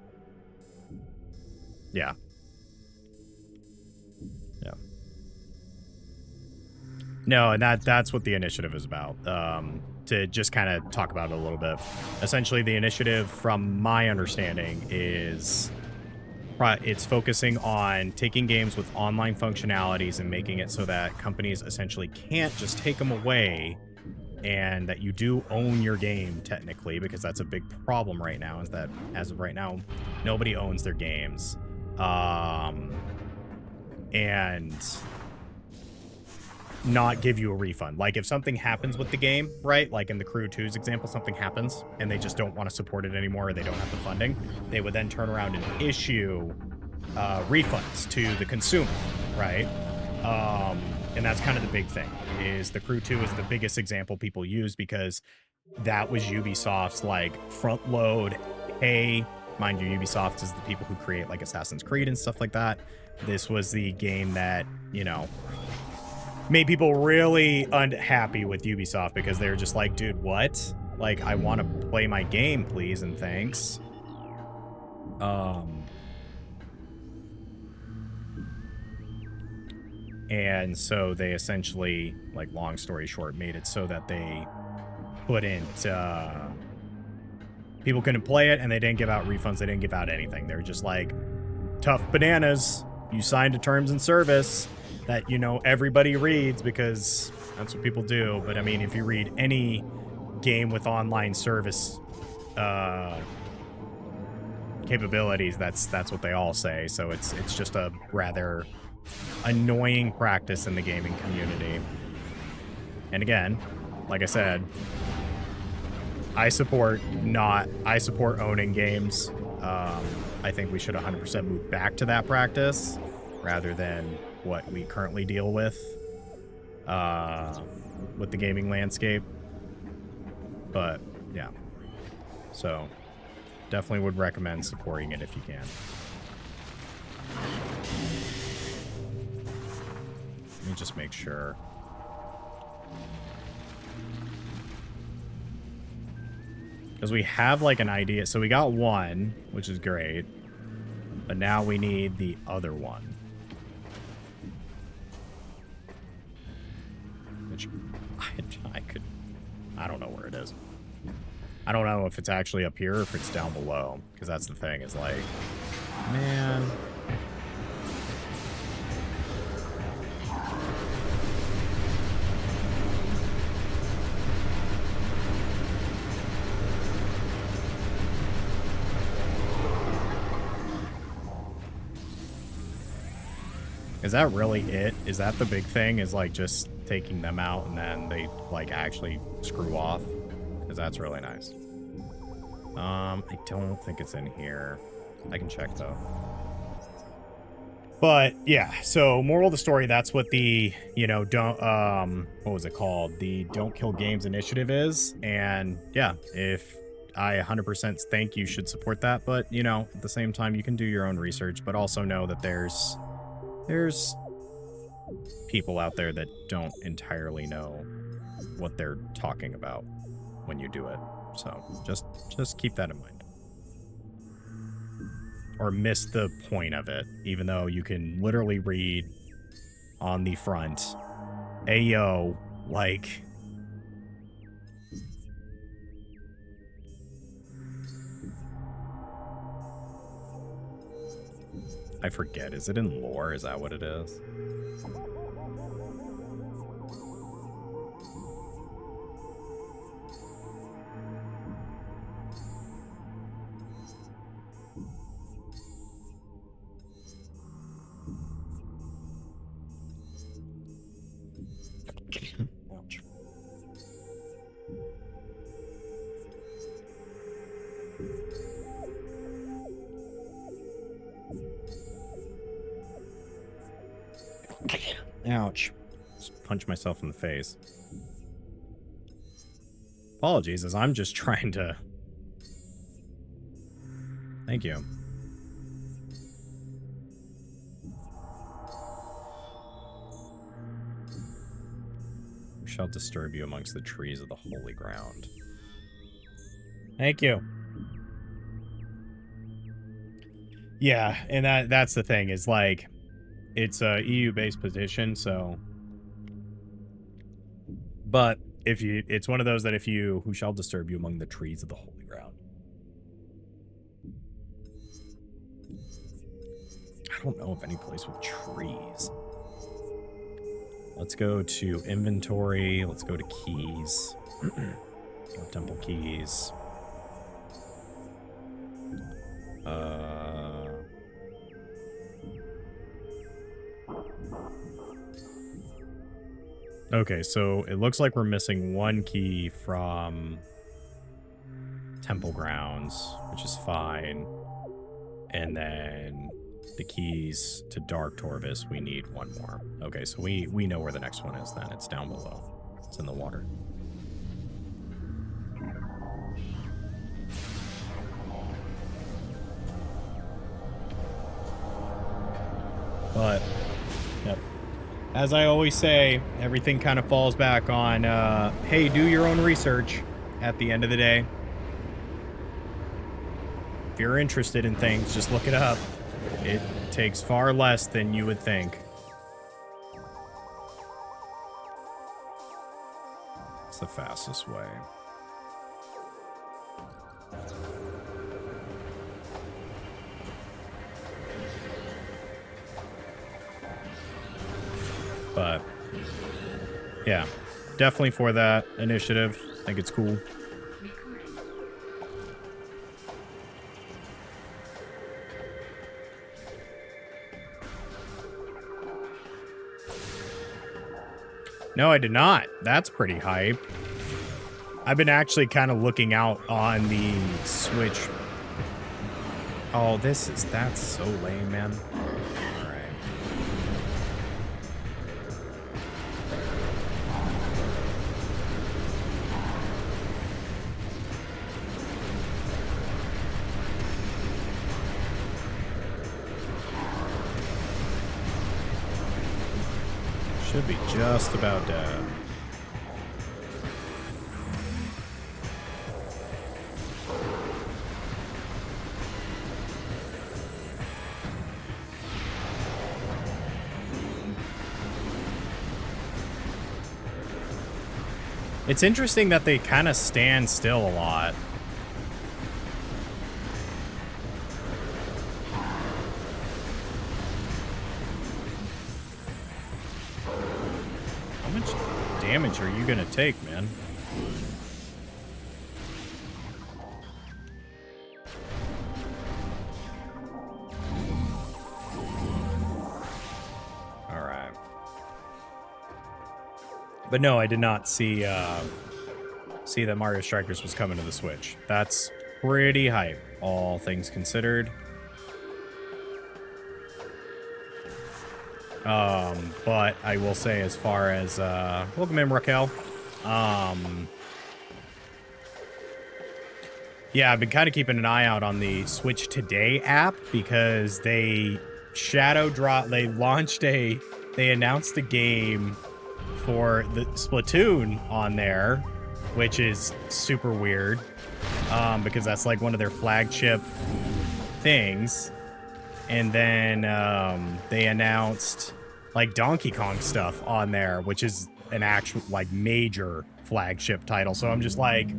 Yeah. Yeah. No, and that's what the initiative is about. To just kind of talk about it a little bit. Essentially, the initiative, from my understanding, is it's focusing on taking games with online functionalities and making it so that companies essentially can't just take them away, and that you do own your game technically, because that's a big problem right now, is that as of right now, nobody owns their games. And not give you a refund. Like, if something happens with the game, right? Like in the Crew 2's example, something happens and they just don't want to support it anymore, or they don't have the funding, they would then turn around and issue refunds to the consumer, right? And that's kind of the big thing, is the Crew 2 is the biggest example people use, because that was Ubisoft's, like, front load. Hey, mind you, Ubisoft is the people who create, like, Assassin's Creed and stuff like that. This was the game that, you know, made people really unhappy with Ubisoft, because they were just like, dude, what? Like, I want to play my game, please, and thanks. And so they essentially, like, long story short, made it so that they couldn't, people couldn't play it, and they didn't give out refunds, they didn't give out anything. They were just like, tough bananas, you signed a terms and service that, you know, everybody reads, because that's what people do. But I mean, if you read any game with online service capabilities, that's what they all say. So it's just a rather annoying practice in the gaming community. And again, like I said, I support owning games. I think we should 100% move back to that practice, rather than what we currently deal with the gaming landscape. But yeah, so definitely would recommend supporting it if you can. Let me just make sure. Because we have, like, an idea. So we got one, which is great. But now we need the other one. Which I don't know where it is. I don't know if it's actually up here or if it's down below. Because that's the thing, is like, man. Is that really it? Is that the big thing? Is like just taking them out and then they like actually screw off? Because that's really nice. I don't think it's in here. I can check though. But yeah, so moral of the story, that's what the, you know, don't, what was it called? The Don't Kill Games initiative is. And yeah, if I 100% think you should support that, but you know, at the same time, you can do your own research, but also know that there's people out there that don't entirely know what they're talking about when you do it. So just keep that in mind. Or miss the point of it, even though you can literally read on the front, Ayo, like... I forget, is it in lore? Is that what it is? Ouch. Ouch. Just punch myself in the face. Apologies, as I'm just trying to... Thank you. Who shall disturb you amongst the trees of the holy ground? Thank you. Yeah, and that's the thing, is like, it's a EU-based position, so... But if you, it's one of those that if you, who shall disturb you among the trees of the holy ground? I don't know of any place with trees. Let's go to inventory. Let's go to keys. Temple keys. Okay, so it looks like we're missing one key from Temple Grounds, which is fine. And then the keys to Dark Torvis, we need one more. Okay, so we know where the next one is then. It's down below. It's in the water. But, yep. As I always say, everything kind of falls back on, hey, do your own research at the end of the day. If you're interested in things, just look it up. It takes far less than you would think. It's the fastest way. But, yeah, definitely for that initiative. I think it's cool. No, I did not. That's pretty hype. I've been actually kind of looking out on the Switch. Oh, that's so lame, man. Should be just about dead. It's interesting that they kind of stand still a lot. damage are you gonna take, man? Alright. But no, I did not see that Mario Strikers was coming to the Switch. That's pretty hype, all things considered. But I will say, as far as welcome in, Raquel. Yeah, I've been kind of keeping an eye out on the Switch Today app because they they announced a game for the Splatoon on there, which is super weird, because that's like one of their flagship things. And then they announced like Donkey Kong stuff on there, which is an actual like major flagship title. So I'm just like,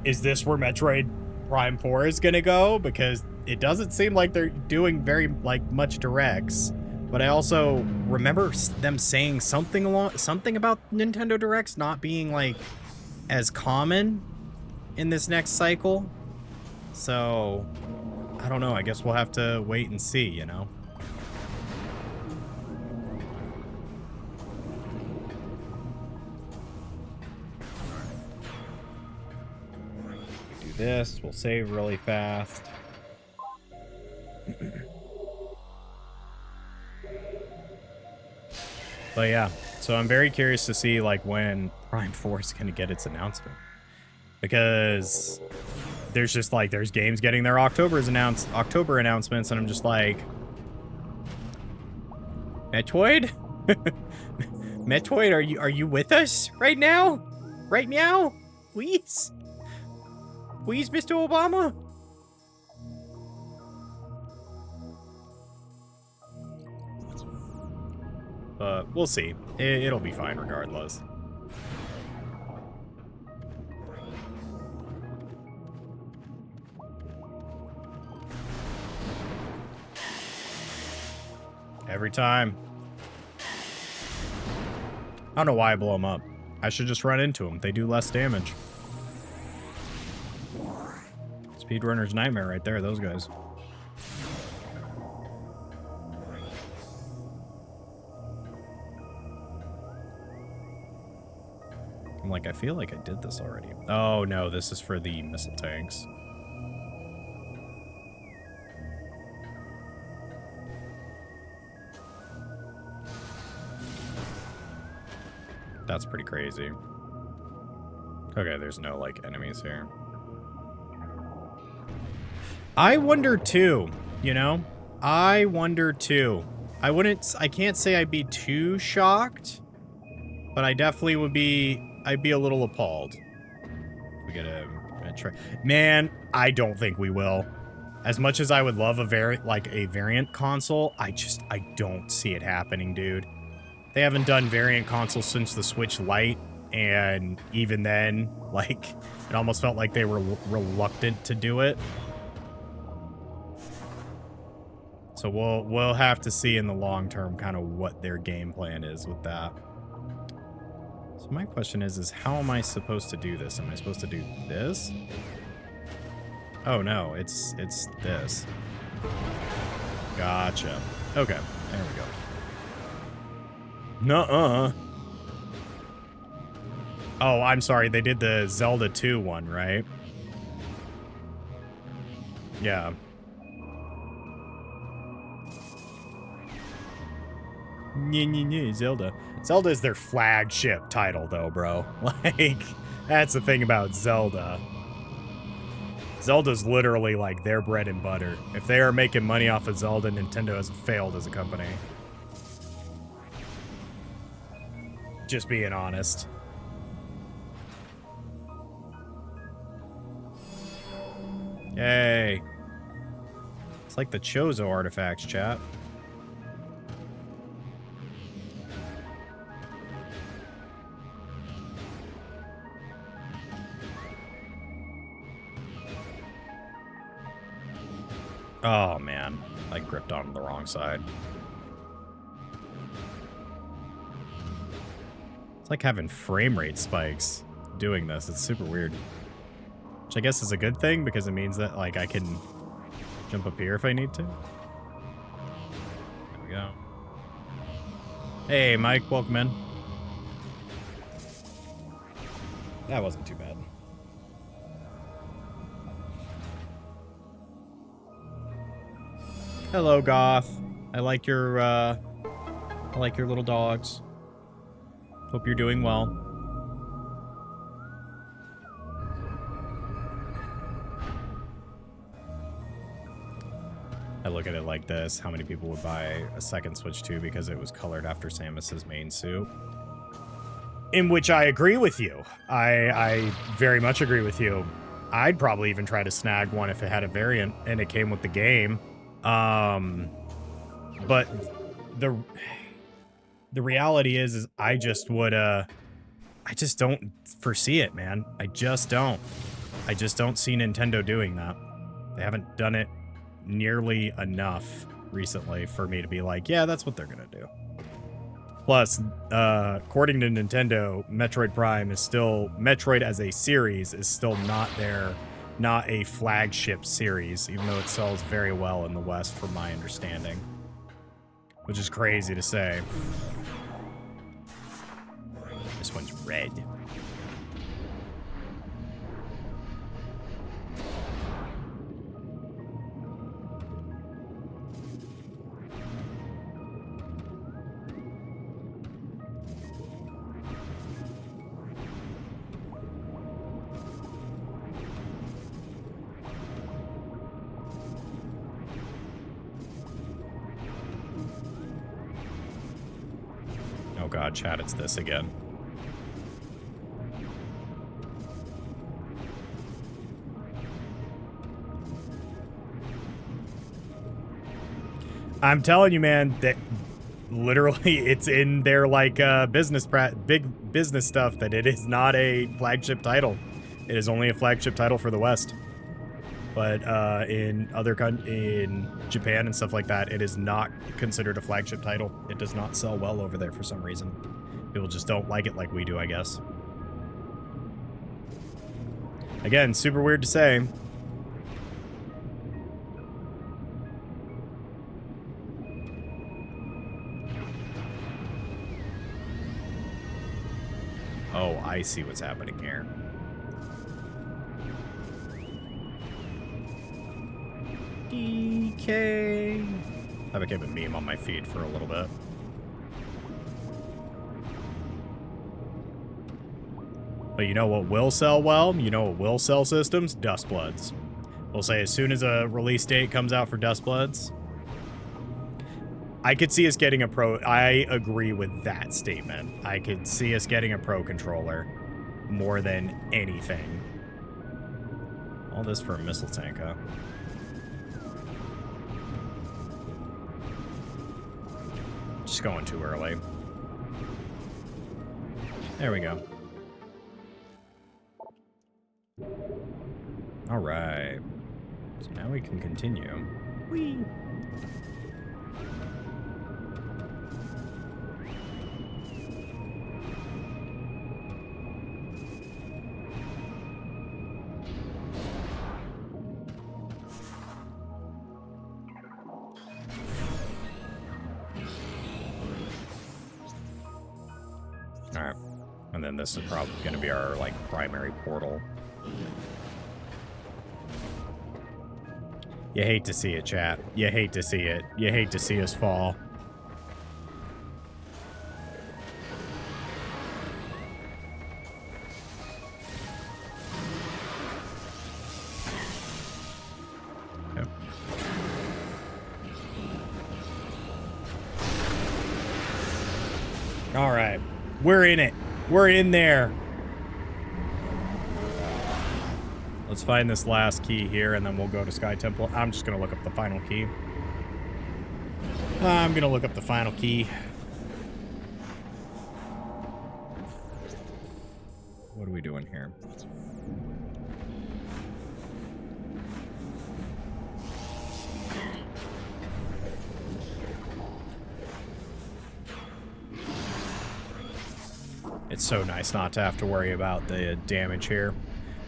is this where Metroid Prime 4 is gonna go? Because it doesn't seem like they're doing very like much directs. But I also remember them saying something about Nintendo Directs not being like as common in this next cycle. So I don't know. I guess we'll have to wait and see, you know? Do this. We'll save really fast. But yeah, so I'm very curious to see like when Prime 4 is going to get its announcement. Because there's just like, there's games getting their October announcements, and I'm just like, Metroid? Metroid, are you with us right now? Right now? Please? Please, Mr. Obama? But we'll see. It'll be fine regardless. Every time. I don't know why I blow them up. I should just run into them. They do less damage. Speedrunner's nightmare right there, those guys. I'm like, I feel like I did this already. Oh no, this is for the missile tanks. That's pretty crazy. Okay, there's no, like, enemies here. I wonder, too, you know? I wonder, too. I can't say I'd be too shocked, but I definitely would be, I'd be a little appalled. We get a try. Man, I don't think we will. As much as I would love a variant console, I don't see it happening, dude. They haven't done variant consoles since the Switch Lite, and even then, like, it almost felt like they were reluctant to do it. So we'll have to see in the long term kind of what their game plan is with that. So my question is how am I supposed to do this? Am I supposed to do this? Oh no, it's this. Gotcha. Okay, there we go. Nuh-uh. Oh, I'm sorry. They did the Zelda 2 one, right? Yeah. Zelda. Zelda is their flagship title, though, bro. Like, that's the thing about Zelda. Zelda's literally, like, their bread and butter. If they are making money off of Zelda, Nintendo has failed as a company. Just being honest. Yay. It's like the Chozo artifacts, chat. Oh, man. I gripped onto the wrong side. like having frame rate spikes doing this. It's super weird. Which I guess is a good thing because it means that, like, I can jump up here if I need to. There we go. Hey, Mike, welcome in. That wasn't too bad. Hello, Goth. I like your little dogs. Hope you're doing well. I look at it like this. How many people would buy a second Switch 2 because it was colored after Samus's main suit? In which I agree with you. I very much agree with you. I'd probably even try to snag one if it had a variant and it came with the game. But the reality is I just would, I just don't foresee it, man. I just don't see Nintendo doing that. They haven't done it nearly enough recently for me to be like, yeah, that's what they're gonna do. Plus, according to Nintendo, Metroid Prime is still, Metroid as a series is still not a flagship series, even though it sells very well in the West from my understanding. Which is crazy to say. This one's red. Oh god, chat, it's this again. I'm telling you, man, that literally it's in their, like, big business stuff that it is not a flagship title. It is only a flagship title for the West. But in Japan and stuff like that, it is not considered a flagship title. It does not sell well over there for some reason. People just don't like it like we do, I guess. Again, super weird to say. Oh, I see what's happening here. DK. That became a meme on my feed for a little bit. But you know what will sell well? You know what will sell systems? Dustbloods. We'll say as soon as a release date comes out for Dustbloods, I could see us getting a Pro. I agree with that statement. I could see us getting a Pro controller more than anything. All this for a missile tank, huh? Just going too early. There we go. All right. So now we can continue. Whee! Alright. And then this is probably going to be our, like, primary portal. You hate to see it, chat. You hate to see it. You hate to see us fall. Okay. All right. We're in it. We're in there. Let's find this last key here, and then we'll go to Sky Temple. I'm just going to look up the final key. I'm going to look up the final key. What are we doing here? It's so nice not to have to worry about the damage here.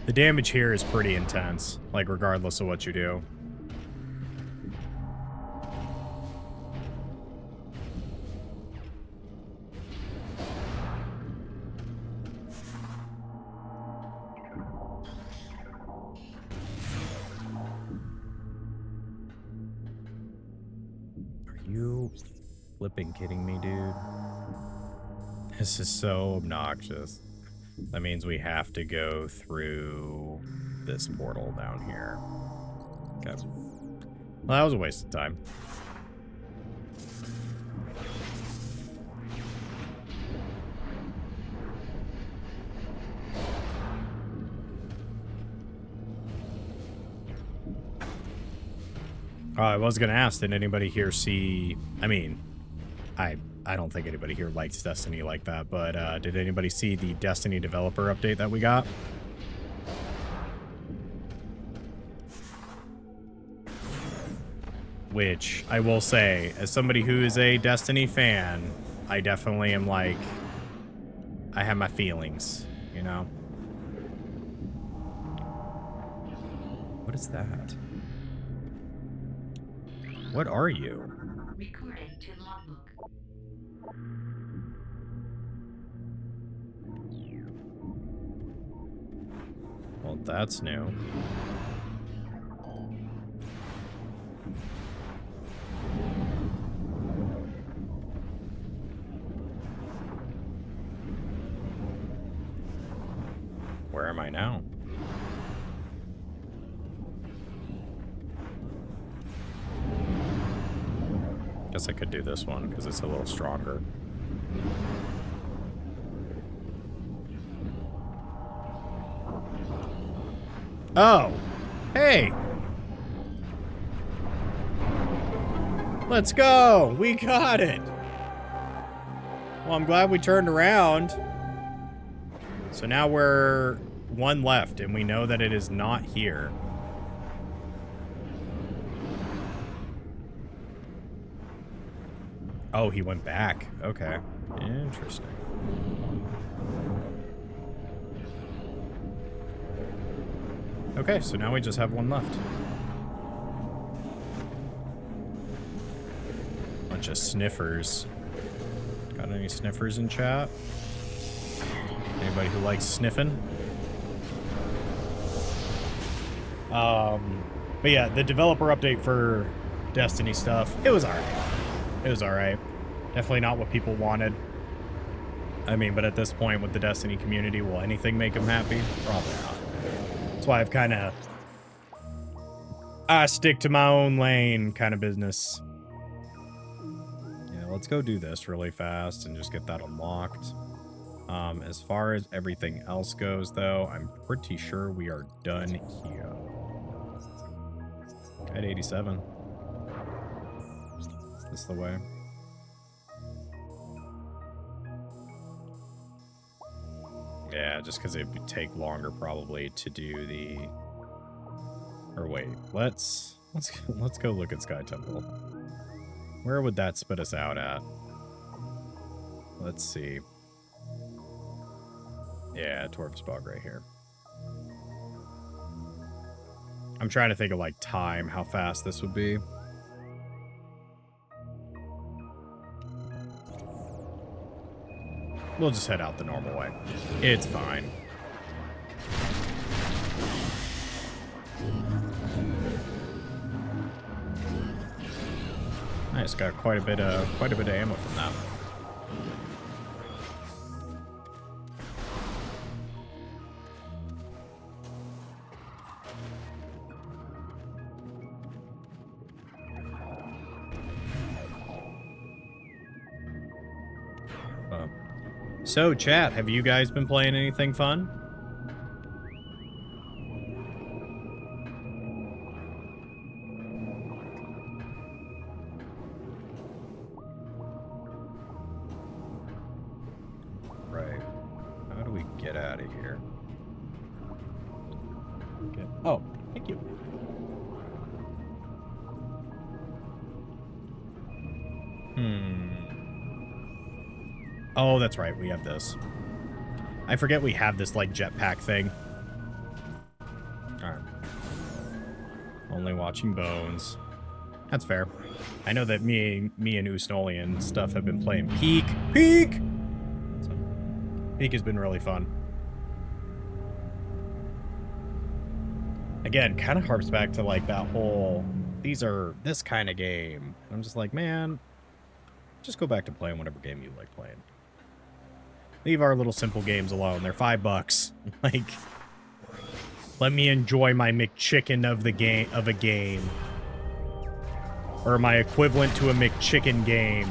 The damage here is pretty intense, like regardless of what you do. Are you flipping kidding me, dude? This is so obnoxious. That means we have to go through this portal down here. Okay. Well, that was a waste of time. I was gonna ask, did anybody here see... I mean, I don't think anybody here likes Destiny like that, but did anybody see the Destiny developer update that we got? Which, I will say, as somebody who is a Destiny fan, I definitely am like... I have my feelings, you know? What is that? What are you? Recording to logbook. Well, that's new. Where am I now? Guess I could do this one because it's a little stronger. Oh, hey. Let's go. We got it. Well, I'm glad we turned around. So now we're one left, and we know that it is not here. Oh, he went back. Okay. Interesting. Okay, so now we just have one left. Bunch of sniffers. Got any sniffers in chat? Anybody who likes sniffing? But yeah, the developer update for Destiny stuff, it was alright. It was alright. Definitely not what people wanted. I mean, but at this point with the Destiny community, will anything make them happy? Probably not. That's why I've kind of... I stick to my own lane kind of business. Yeah, let's go do this really fast and just get that unlocked. As far as everything else goes, though, I'm pretty sure we are done here. At 87. Is this the way? Yeah, just because it would take longer probably to do the... Or wait, let's go look at Sky Temple. Where would that spit us out at? Let's see. Yeah, Torvsbog right here. I'm trying to think of like time, how fast this would be. We'll just head out the normal way. It's fine. Nice, got quite a bit of ammo from that. So, chat, have you guys been playing anything fun? Right. How do we get out of here? Okay. Oh, thank you. Oh, that's right. We have this. I forget we have this, like, jetpack thing. Alright. Only watching Bones. That's fair. I know that me and Usnoli and stuff have been playing Peak. Peak! So, Peak has been really fun. Again, kind of harps back to, like, that whole, these are this kind of game. I'm just like, man, just go back to playing whatever game you like playing. Leave our little simple games alone. They're $5. Like, let me enjoy my McChicken of a game. Or my equivalent to a McChicken game.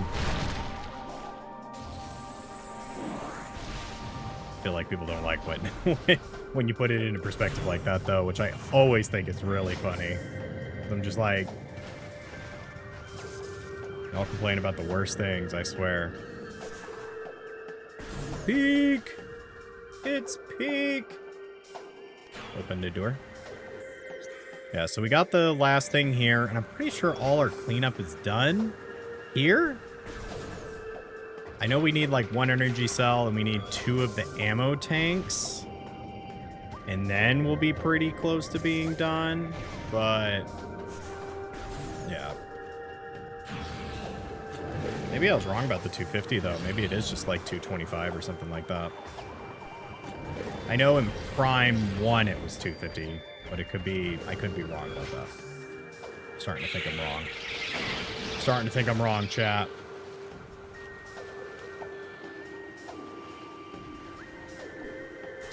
I feel like people don't like when you put it into perspective like that, though, which I always think is really funny. I'm just like, y'all complain about the worst things, I swear. Peak! It's Peak! Open the door. Yeah, so we got the last thing here, and I'm pretty sure all our cleanup is done here. I know we need like 1 energy cell, and we need 2 of the ammo tanks. And then we'll be pretty close to being done, but yeah. Maybe I was wrong about the 250, though. Maybe it is just like 225 or something like that. I know in Prime 1 it was 250, but it could be, I could be wrong about that. Starting to think I'm wrong. Starting to think I'm wrong, chat.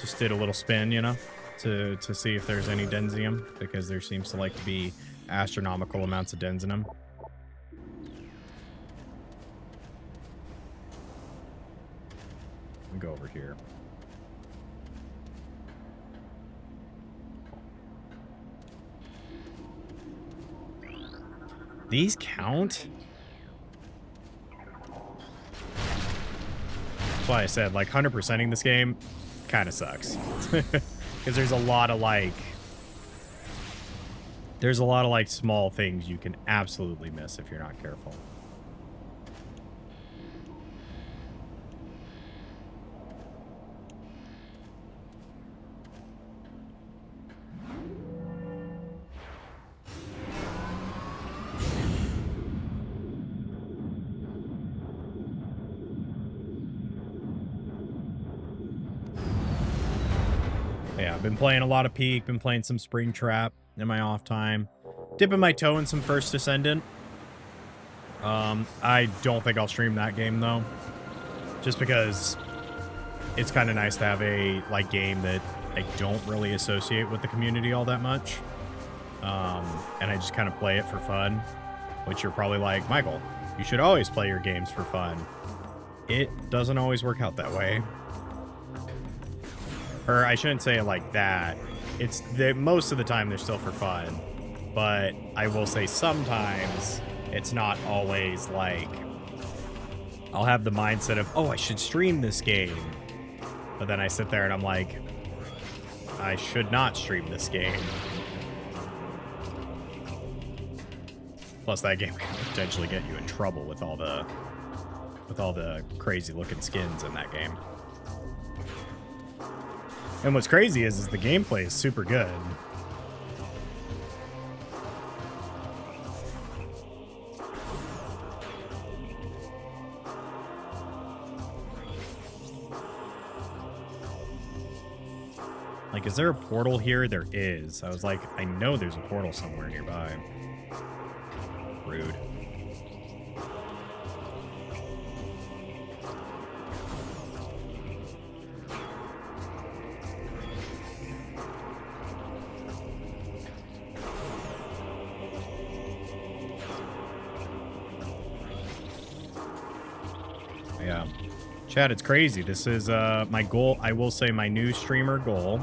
Just did a little spin, you know, to see if there's any densium, because there seems to like to be astronomical amounts of densium. Let me go over here. These count? That's why I said, like, 100%ing this game kind of sucks. Because there's a lot of, like... There's a lot of, like, small things you can absolutely miss if you're not careful. Yeah, I've been playing a lot of Peak, been playing some Springtrap in my off time. Dipping my toe in some First Descendant. I don't think I'll stream that game, though. Just because it's kind of nice to have a, like, game that I don't really associate with the community all that much. And I just kind of play it for fun. Which you're probably like, Michael, you should always play your games for fun. It doesn't always work out that way. Or I shouldn't say it like that. It's most of the time they're still for fun. But I will say sometimes it's not always like... I'll have the mindset of, oh, I should stream this game. But then I sit there and I'm like, I should not stream this game. Plus that game can potentially get you in trouble with all the crazy looking skins in that game. And what's crazy is the gameplay is super good. Like, is there a portal here? There is. I was like, I know there's a portal somewhere nearby. Rude. Yeah. Chat, it's crazy. This is my goal. I will say my new streamer goal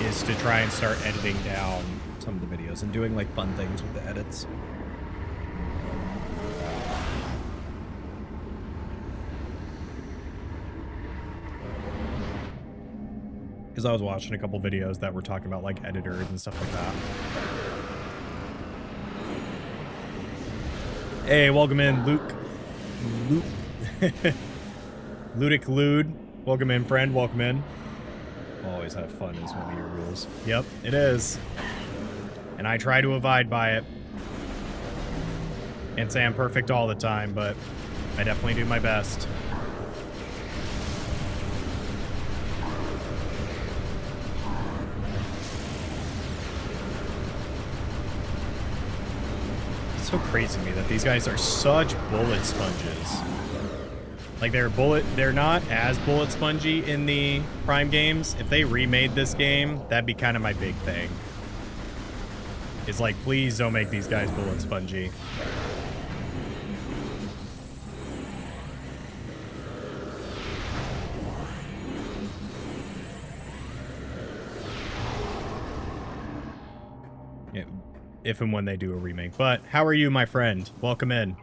is to try and start editing down some of the videos and doing like fun things with the edits. Because I was watching a couple videos that were talking about like editors and stuff like that. Hey, welcome in, Luke. Ludic Lude. Welcome in, friend. Welcome in. Always have fun is one of your rules. Yep, it is. And I try to abide by it. Can't say I'm perfect all the time, but I definitely do my best. It's so crazy to me that these guys are such bullet sponges. Like they're not as bullet spongy in the Prime games. If they remade this game, that'd be kind of my big thing. It's like, please don't make these guys bullet spongy. Yeah, if and when they do a remake. But how are you, my friend? Welcome in.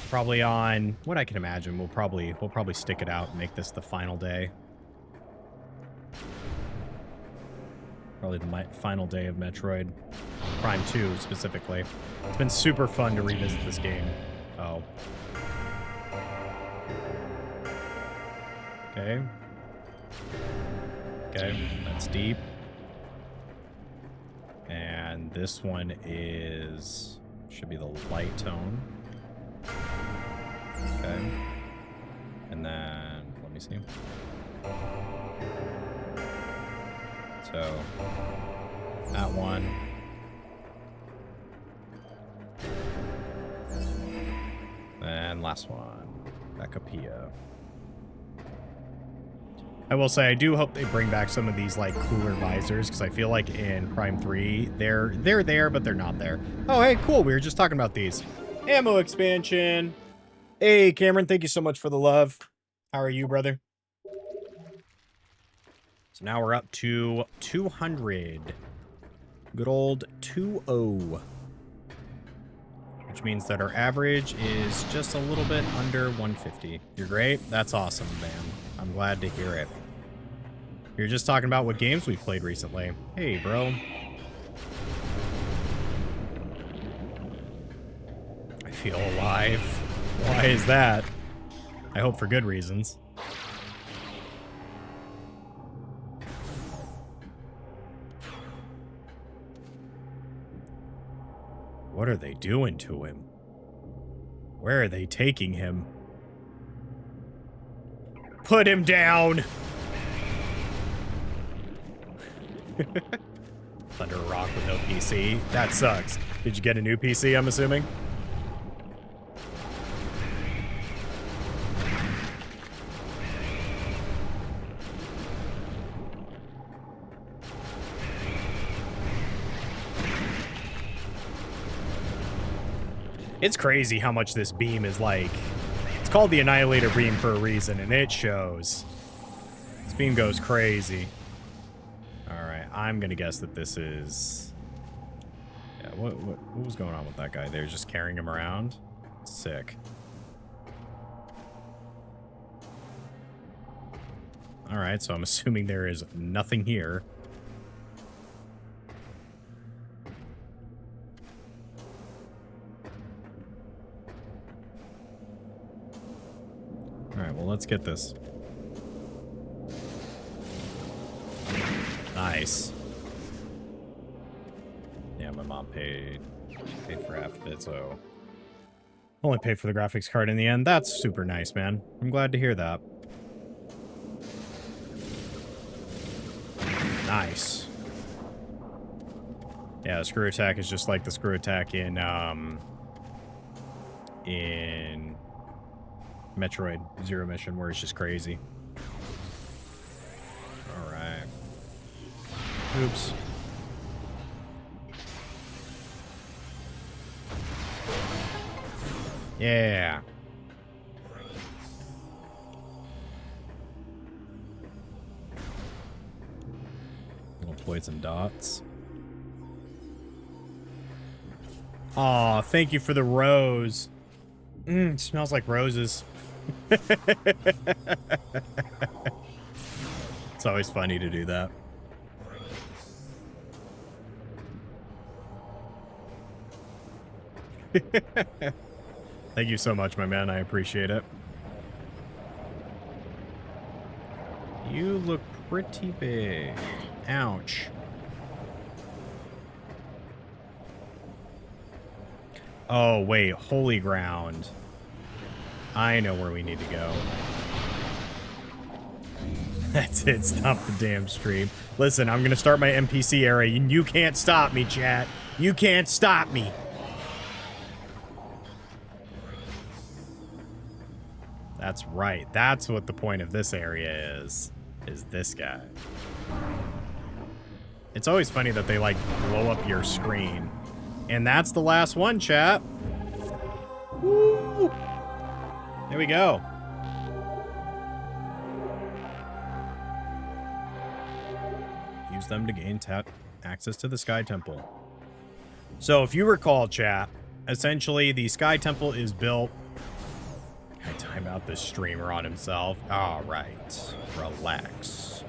Probably on what I can imagine. We'll probably stick it out and make this the final day. Probably the final day of Metroid Prime 2 specifically. It's been super fun to revisit this game. Oh. Okay. Okay, that's deep. And this one should be the light tone. Okay. And then, let me see. So, that one. And last one. Back up here. I will say, I do hope they bring back some of these, like, cooler visors, because I feel like in Prime 3, they're there, but they're not there. Oh, hey, cool. We were just talking about these. Ammo expansion. Hey, Cameron, thank you so much for the love. How are you, brother? So now we're up to 200. Good old 2-0. Which means that our average is just a little bit under 150. You're great. That's awesome, man. I'm glad to hear it. You're just talking about what games we've played recently. Hey, bro. I feel alive. Why is that? I hope for good reasons. What are they doing to him? Where are they taking him? Put him down! Thunder Rock with no PC. That sucks. Did you get a new PC, I'm assuming? It's crazy how much this beam is like. It's called the Annihilator beam for a reason, and it shows. This beam goes crazy. Alright, I'm gonna guess that this is... Yeah, what was going on with that guy? They were just carrying him around? Sick. Alright, so I'm assuming there is nothing here. Alright, well, let's get this. Nice. Yeah, my mom paid for half of it, so... Only paid for the graphics card in the end. That's super nice, man. I'm glad to hear that. Nice. Yeah, the screw attack is just like the screw attack in Metroid Zero Mission, where it's just crazy. Alright. Oops. Yeah. We'll deploy some dots. Aw, thank you for the rose. It smells like roses. It's always funny to do that. Thank you so much, my man. I appreciate it. You look pretty big. Ouch. Oh, wait. Holy ground. I know where we need to go. That's it. Stop the damn stream. Listen, I'm going to start my NPC area, and you can't stop me, chat. You can't stop me. That's right. That's what the point of this area is this guy. It's always funny that they, like, blow up your screen. And that's the last one, chat. Woo! There we go. Use them to gain access to the Sky Temple. So if you recall, chat, essentially the Sky Temple is built... I time out this streamer on himself. All right. Relax.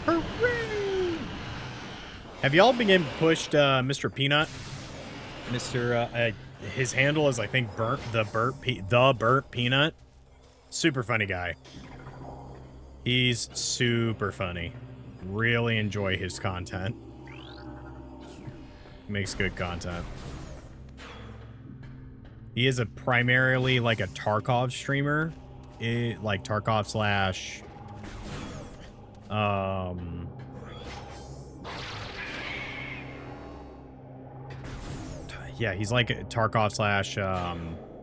Hooray! Have y'all been pushed Mr. Peanut? His handle is, I think, the Burnt Peanut. Super funny guy. He's super funny. Really enjoy his content. Makes good content. He is primarily like a Tarkov streamer. Like Tarkov slash... yeah, he's like a Tarkov slash...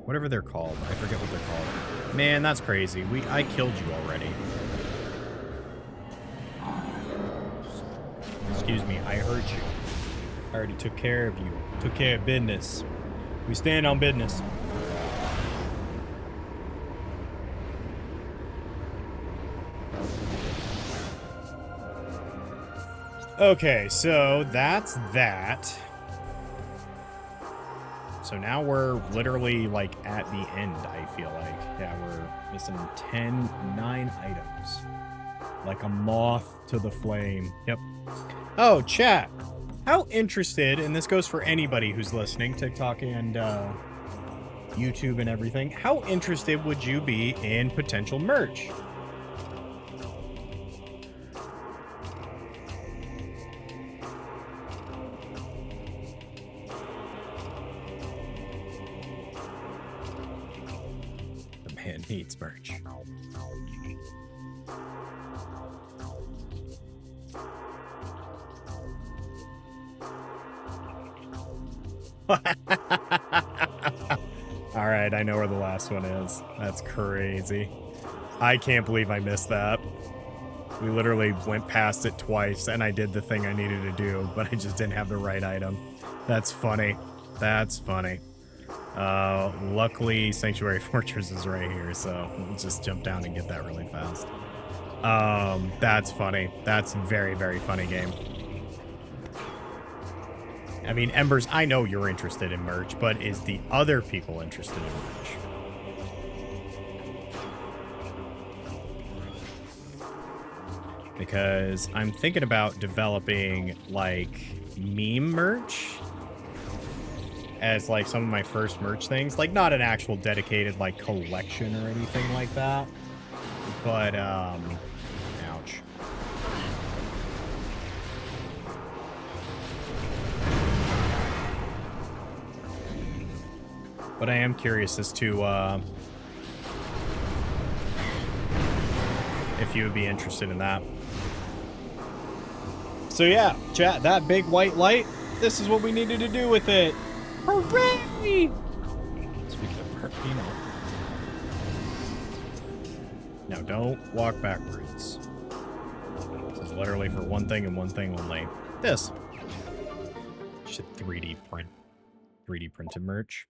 whatever they're called. I forget what they're called. Man, that's crazy. I killed you already. Excuse me, I hurt you. I already took care of you. Took care of business. We stand on business. Okay, so that's that. So now we're literally, like, at the end, I feel like. Yeah, we're missing 9 items. Like a moth to the flame. Yep. Oh, chat. How interested, and this goes for anybody who's listening, TikTok and YouTube and everything, how interested would you be in potential merch? The man needs merch. All right, I know where the last one is. That's crazy. I can't believe I missed that. We literally went past it twice, and I did the thing I needed to do, but I just didn't have the right item. That's funny. That's funny. Luckily, Sanctuary Fortress is right here, so we'll just jump down and get that really fast. That's funny. That's a very, very funny game. I mean, Embers, I know you're interested in merch, but is the other people interested in merch? Because I'm thinking about developing, like, meme merch as, like, some of my first merch things. Like, not an actual dedicated, like, collection or anything like that. But, ouch. But I am curious as to if you would be interested in that. So yeah, chat, that big white light, this is what we needed to do with it. Hooray! Speaking of burnt peanut. Now don't walk backwards. This is literally for one thing and one thing only. This. Should 3D printed merch.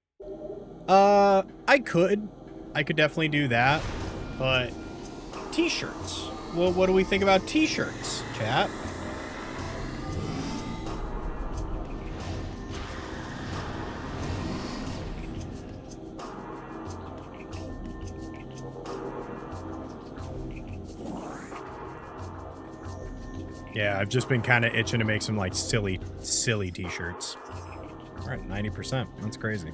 I could definitely do that, but t-shirts. Well, what do we think about t-shirts, chat? Yeah, I've just been kind of itching to make some, like, silly t-shirts. All right, 90%. That's crazy.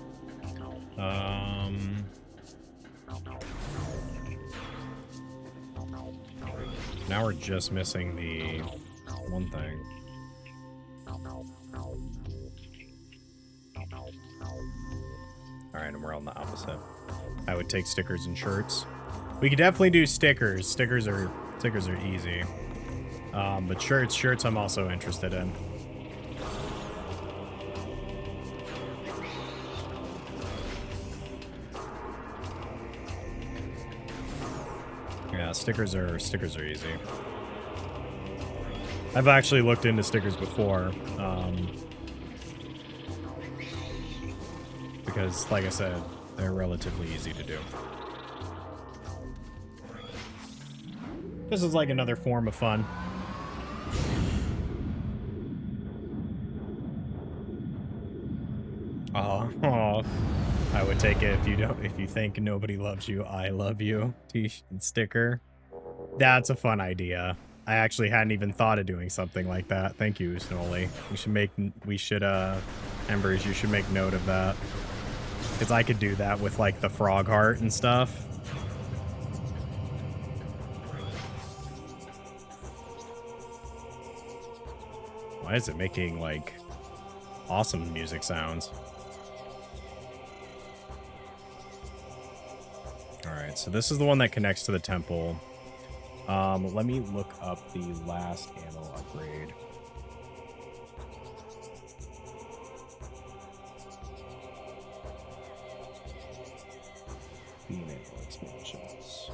Now we're just missing the one thing. All right, and we're on the opposite. I would take stickers and shirts. We could definitely do stickers. Stickers are easy. But shirts I'm also interested in. Yeah, stickers are easy. I've actually looked into stickers before. Because, like I said, they're relatively easy to do. This is like another form of fun. Oh, I would take it if you think nobody loves you, I love you sticker. That's a fun idea. I actually hadn't even thought of doing something like that. Thank you, Snolly. Embers, you should make note of that. Because I could do that with, like, the frog heart and stuff. Why is it making, like, awesome music sounds? Alright, so this is the one that connects to the temple. Let me look up the last ammo upgrade. Female expansions.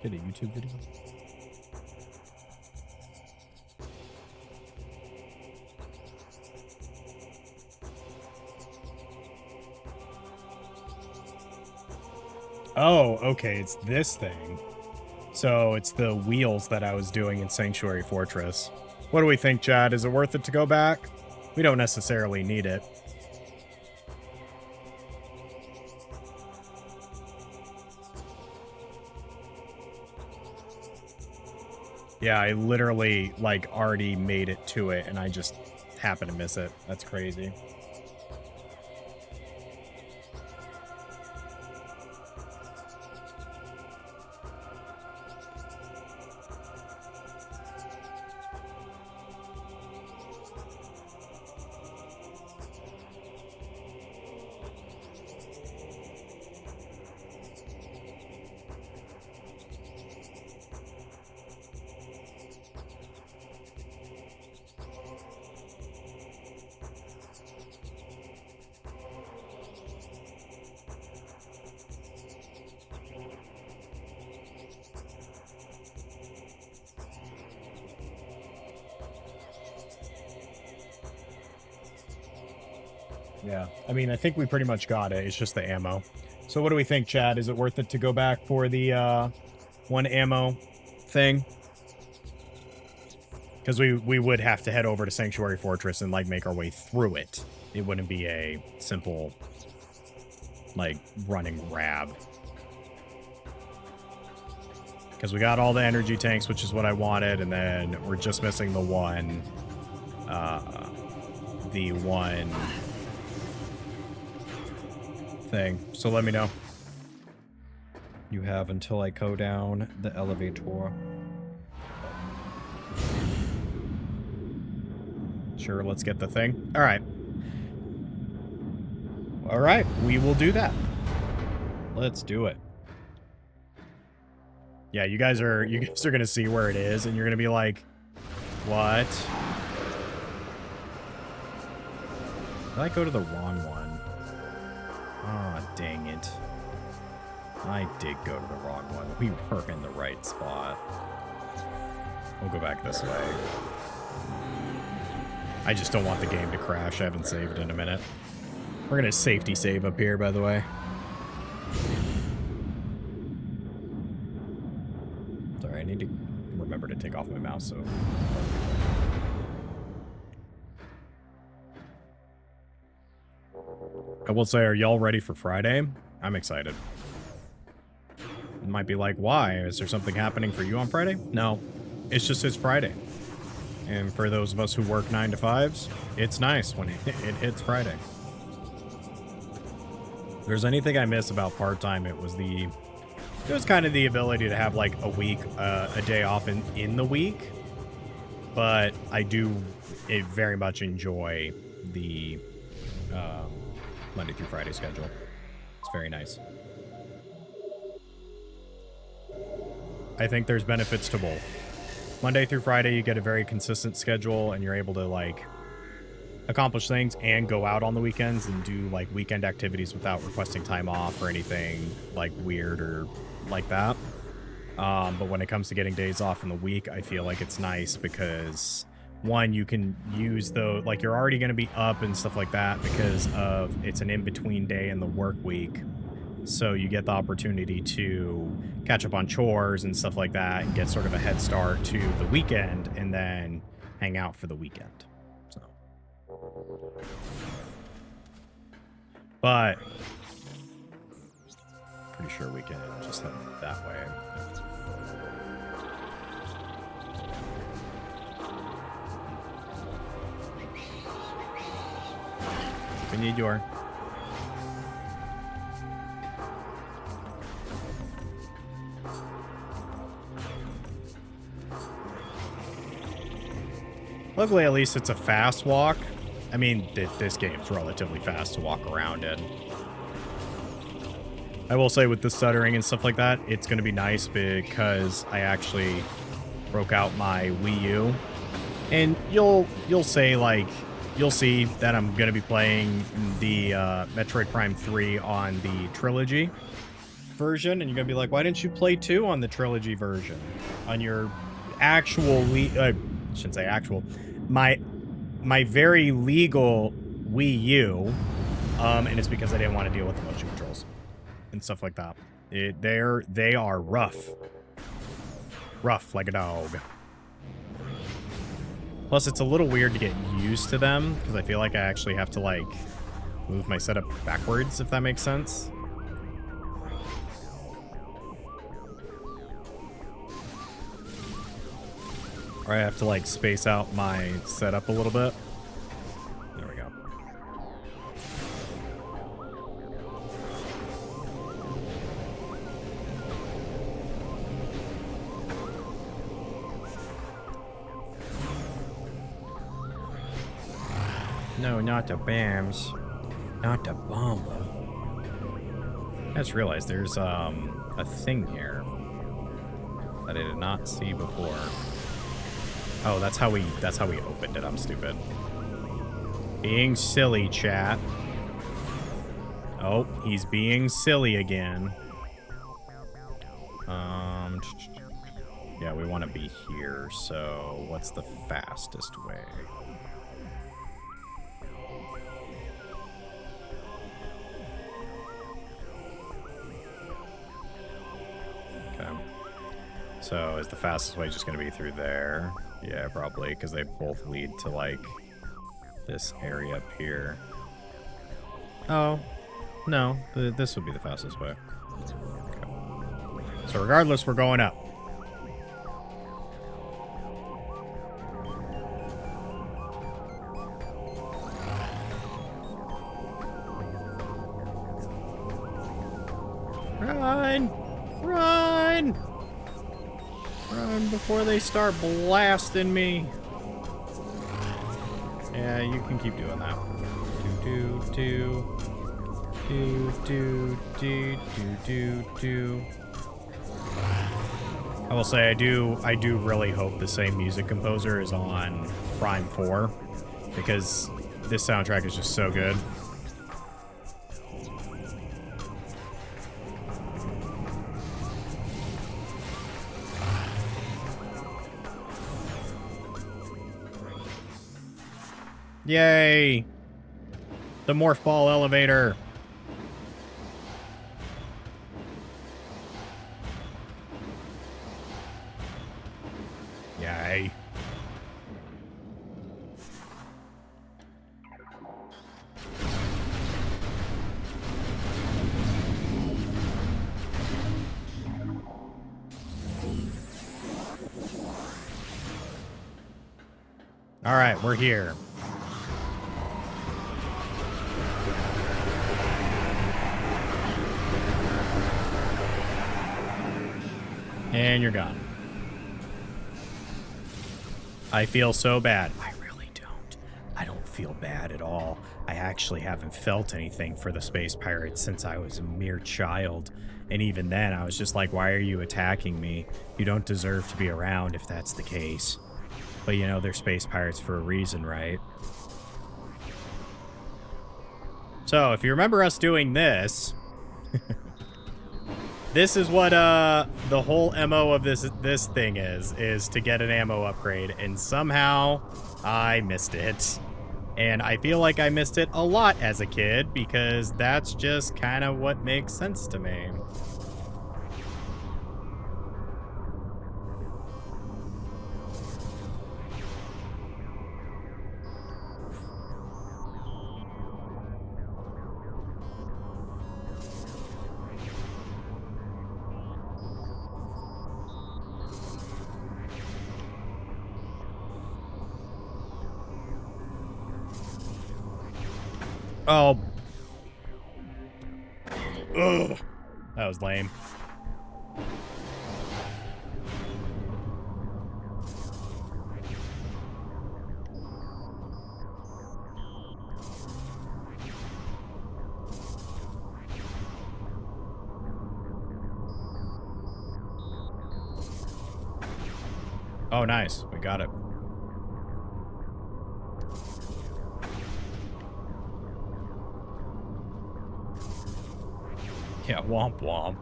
Get a YouTube video. Oh, okay, it's this thing. So it's the wheels that I was doing in Sanctuary Fortress. What do we think, Chad? Is it worth it to go back? We don't necessarily need it. Yeah, I literally, like, already made it to it, and I just happened to miss it. That's crazy. Yeah, I mean, I think we pretty much got it. It's just the ammo. So what do we think, Chad? Is it worth it to go back for the one ammo thing? Because we would have to head over to Sanctuary Fortress and, like, make our way through it. It wouldn't be a simple, like, running grab. Because we got all the energy tanks, which is what I wanted, and then we're just missing the one thing. So let me know. You have until I go down the elevator. Sure, let's get the thing. All right. All right, we will do that. Let's do it. Yeah, you guys are gonna see where it is, and you're gonna be like, what? Did I go to the wrong one? Ah, dang it. I did go to the wrong one. We were in the right spot. We'll go back this way. I just don't want the game to crash. I haven't saved in a minute. We're gonna safety save up here, by the way. Sorry, I need to remember to take off my mouse, so... I will say, are y'all ready for Friday? I'm excited. You might be like, why? Is there something happening for you on Friday? No. It's just it's Friday. And for those of us who work 9 to 5s, it's nice when it hits Friday. If there's anything I miss about part-time, it was kind of the ability to have like a day off in the week. But I do very much enjoy the Monday through Friday schedule. It's very nice. I think there's benefits to both. Monday through Friday, you get a very consistent schedule and you're able to like accomplish things and go out on the weekends and do like weekend activities without requesting time off or anything like weird or like that. But when it comes to getting days off in the week, I feel like it's nice because one, you can use like you're already going to be up and stuff like that because of it's an in-between day in the work week. So you get the opportunity to catch up on chores and stuff like that and get sort of a head start to the weekend and then hang out for the weekend. So, but pretty sure we can just head that way. We need your... Luckily, at least it's a fast walk. I mean, this game's relatively fast to walk around in. I will say with the stuttering and stuff like that, it's going to be nice because I actually broke out my Wii U. And you'll say, like, you'll see that I'm going to be playing the Metroid Prime 3 on the Trilogy version. And you're going to be like, why didn't you play 2 on the Trilogy version? On your actual shouldn't say actual, my very legal Wii U, and it's because I didn't want to deal with the motion controls and stuff like that. They are rough like a dog. Plus, it's a little weird to get used to them because I feel like I actually have to like move my setup backwards, if that makes sense. Or I have to like space out my setup a little bit. There we go. No, not the BAMs. Not the bomber. I just realized there's a thing here that I did not see before. Oh, that's how we opened it. I'm stupid. Being silly, chat. Oh, he's being silly again. Yeah, we want to be here, so what's the fastest way? Okay. So is the fastest way just going to be through there? Yeah, probably, because they both lead to, like, this area up here. Oh, no, this would be the fastest way. Okay. So regardless, we're going up. Run! Run! Run before they start blasting me. Yeah, you can keep doing that. Do do do do do do do do. I will say I do really hope the same music composer is on Prime 4 because this soundtrack is just so good. Yay! The morph ball elevator. Yay. All right, we're here. And you're gone. I feel so bad. I really don't. I don't feel bad at all. I actually haven't felt anything for the space pirates since I was a mere child. And even then, I was just like, why are you attacking me? You don't deserve to be around if that's the case. But you know, they're space pirates for a reason, right? So, if you remember us doing this, this is what the whole MO of this thing is to get an ammo upgrade, and somehow I missed it. And I feel like I missed it a lot as a kid because that's just kind of what makes sense to me. Oh. Ugh. That was lame. Oh, nice. We got it. Yeah, womp womp.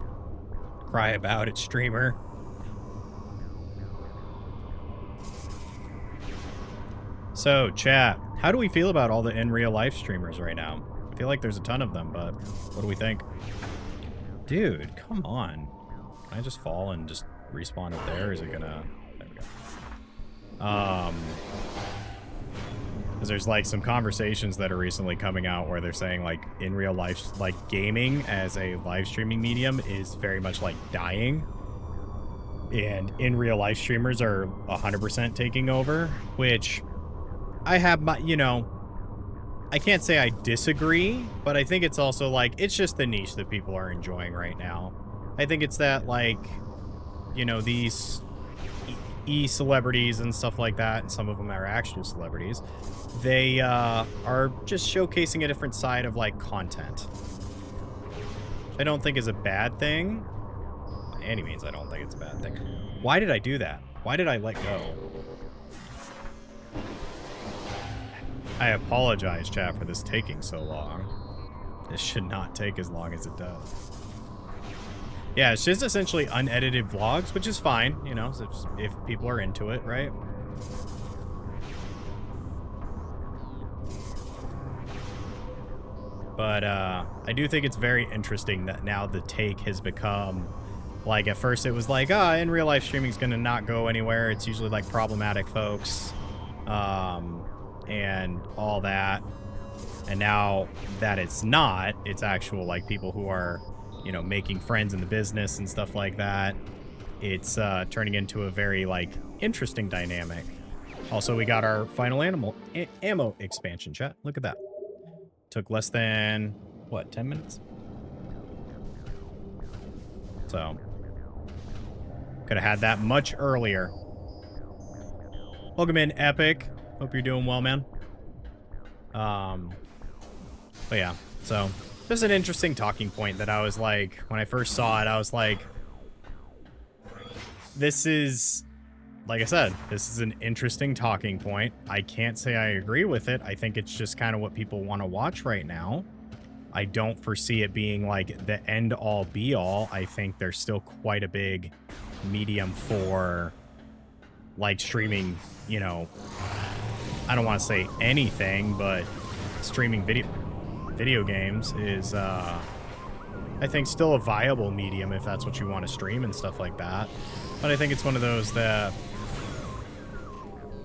Cry about it, streamer. So, chat, how do we feel about all the in real life streamers right now? I feel like there's a ton of them, but what do we think? Dude, come on. Can I just fall and just respawn it there? Is it gonna... There we go. Because there's like some conversations that are recently coming out where they're saying like in real life, like gaming as a live streaming medium is very much like dying. And in real life streamers are 100% taking over, which I have my, you know, I can't say I disagree, but I think it's also like, it's just the niche that people are enjoying right now. I think it's that like, you know, these e-celebrities and stuff like that, and some of them are actual celebrities, they are just showcasing a different side of like content. I don't think is a bad thing. By any means, I don't think it's a bad thing. Why did I do that? Why did I let go? I apologize, chat, for this taking so long. This should not take as long as it does. Yeah, it's just essentially unedited vlogs, which is fine, you know, if people are into it, right? But I do think it's very interesting that now the take has become, like, at first it was like, in real life streaming is going to not go anywhere. It's usually like problematic folks and all that. And now that it's not, it's actual like people who are, you know, making friends in the business and stuff like that. It's turning into a very like interesting dynamic. Also, we got our final ammo expansion, chat. Look at that. Took less than, what, 10 minutes? So, could have had that much earlier. Welcome in, Epic. Hope you're doing well, man. But yeah, so just an interesting talking point that I was like, when I first saw it, I was like, this is, like I said, this is an interesting talking point. I can't say I agree with it. I think it's just kind of what people want to watch right now. I don't foresee it being like the end all be all. I think there's still quite a big medium for like streaming, you know, I don't want to say anything, but streaming video games is I think still a viable medium if that's what you want to stream and stuff like that. But I think it's one of those that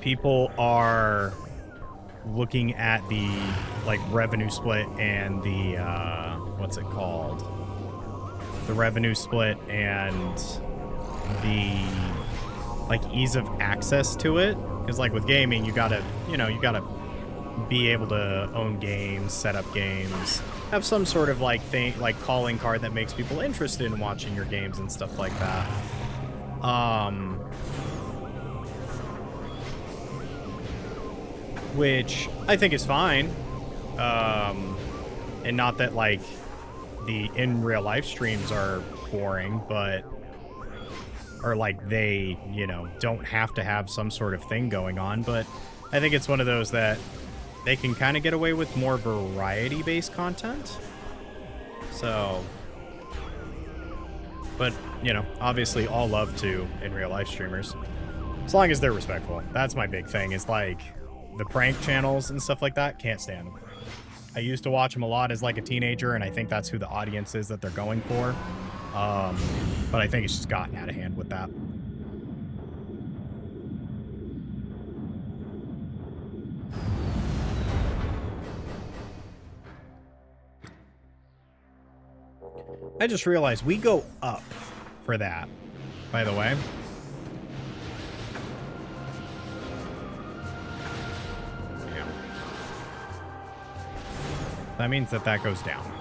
people are looking at the like revenue split and the what's it called? The revenue split and the like ease of access to it. Because like with gaming, you gotta be able to own games, set up games, have some sort of like thing, like calling card that makes people interested in watching your games and stuff like that. Which I think is fine. And not that like the in real life streams are boring, but or like they, don't have to have some sort of thing going on, but I think it's one of those that they can kind of get away with more variety-based content. So, but, obviously all love to in real life streamers. As long as they're respectful. That's my big thing, is like the prank channels and stuff like that, can't stand them. I used to watch them a lot as like a teenager, and I think that's who the audience is that they're going for. But I think it's just gotten out of hand with that. I just realized we go up for that, by the way. Yeah. That means that goes down.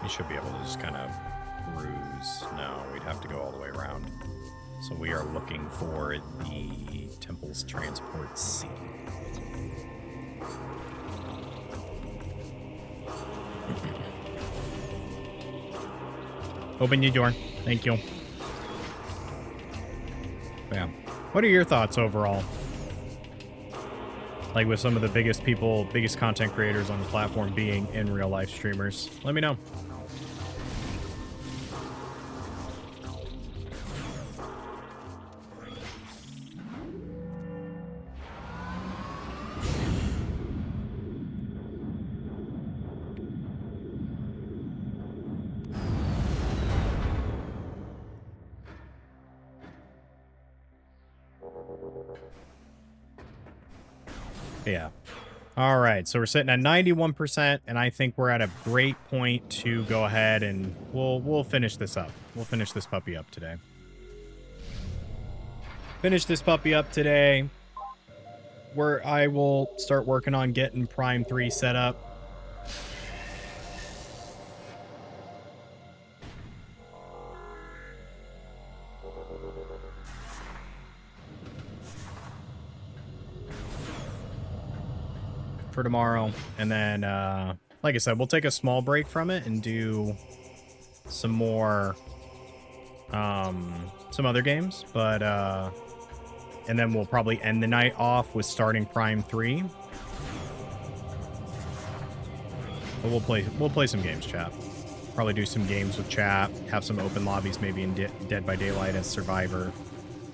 You should be able to just kind of cruise. No, we'd have to go all the way around. So we are looking for the Temple's Transport C. Open your door. Thank you. Yeah. What are your thoughts overall? Like with some of the biggest content creators on the platform being in real life streamers. Let me know. Yeah. All right. So we're sitting at 91%, and I think we're at a great point to go ahead and we'll finish this up. We'll finish this puppy up today. Finish this puppy up today, where I will start working on getting Prime 3 set up. For tomorrow, and then like I said, we'll take a small break from it and do some more some other games, but and then we'll probably end the night off with starting Prime 3. But we'll play some games, chat. Probably do some games with chat, have some open lobbies, maybe in Dead by Daylight as Survivor,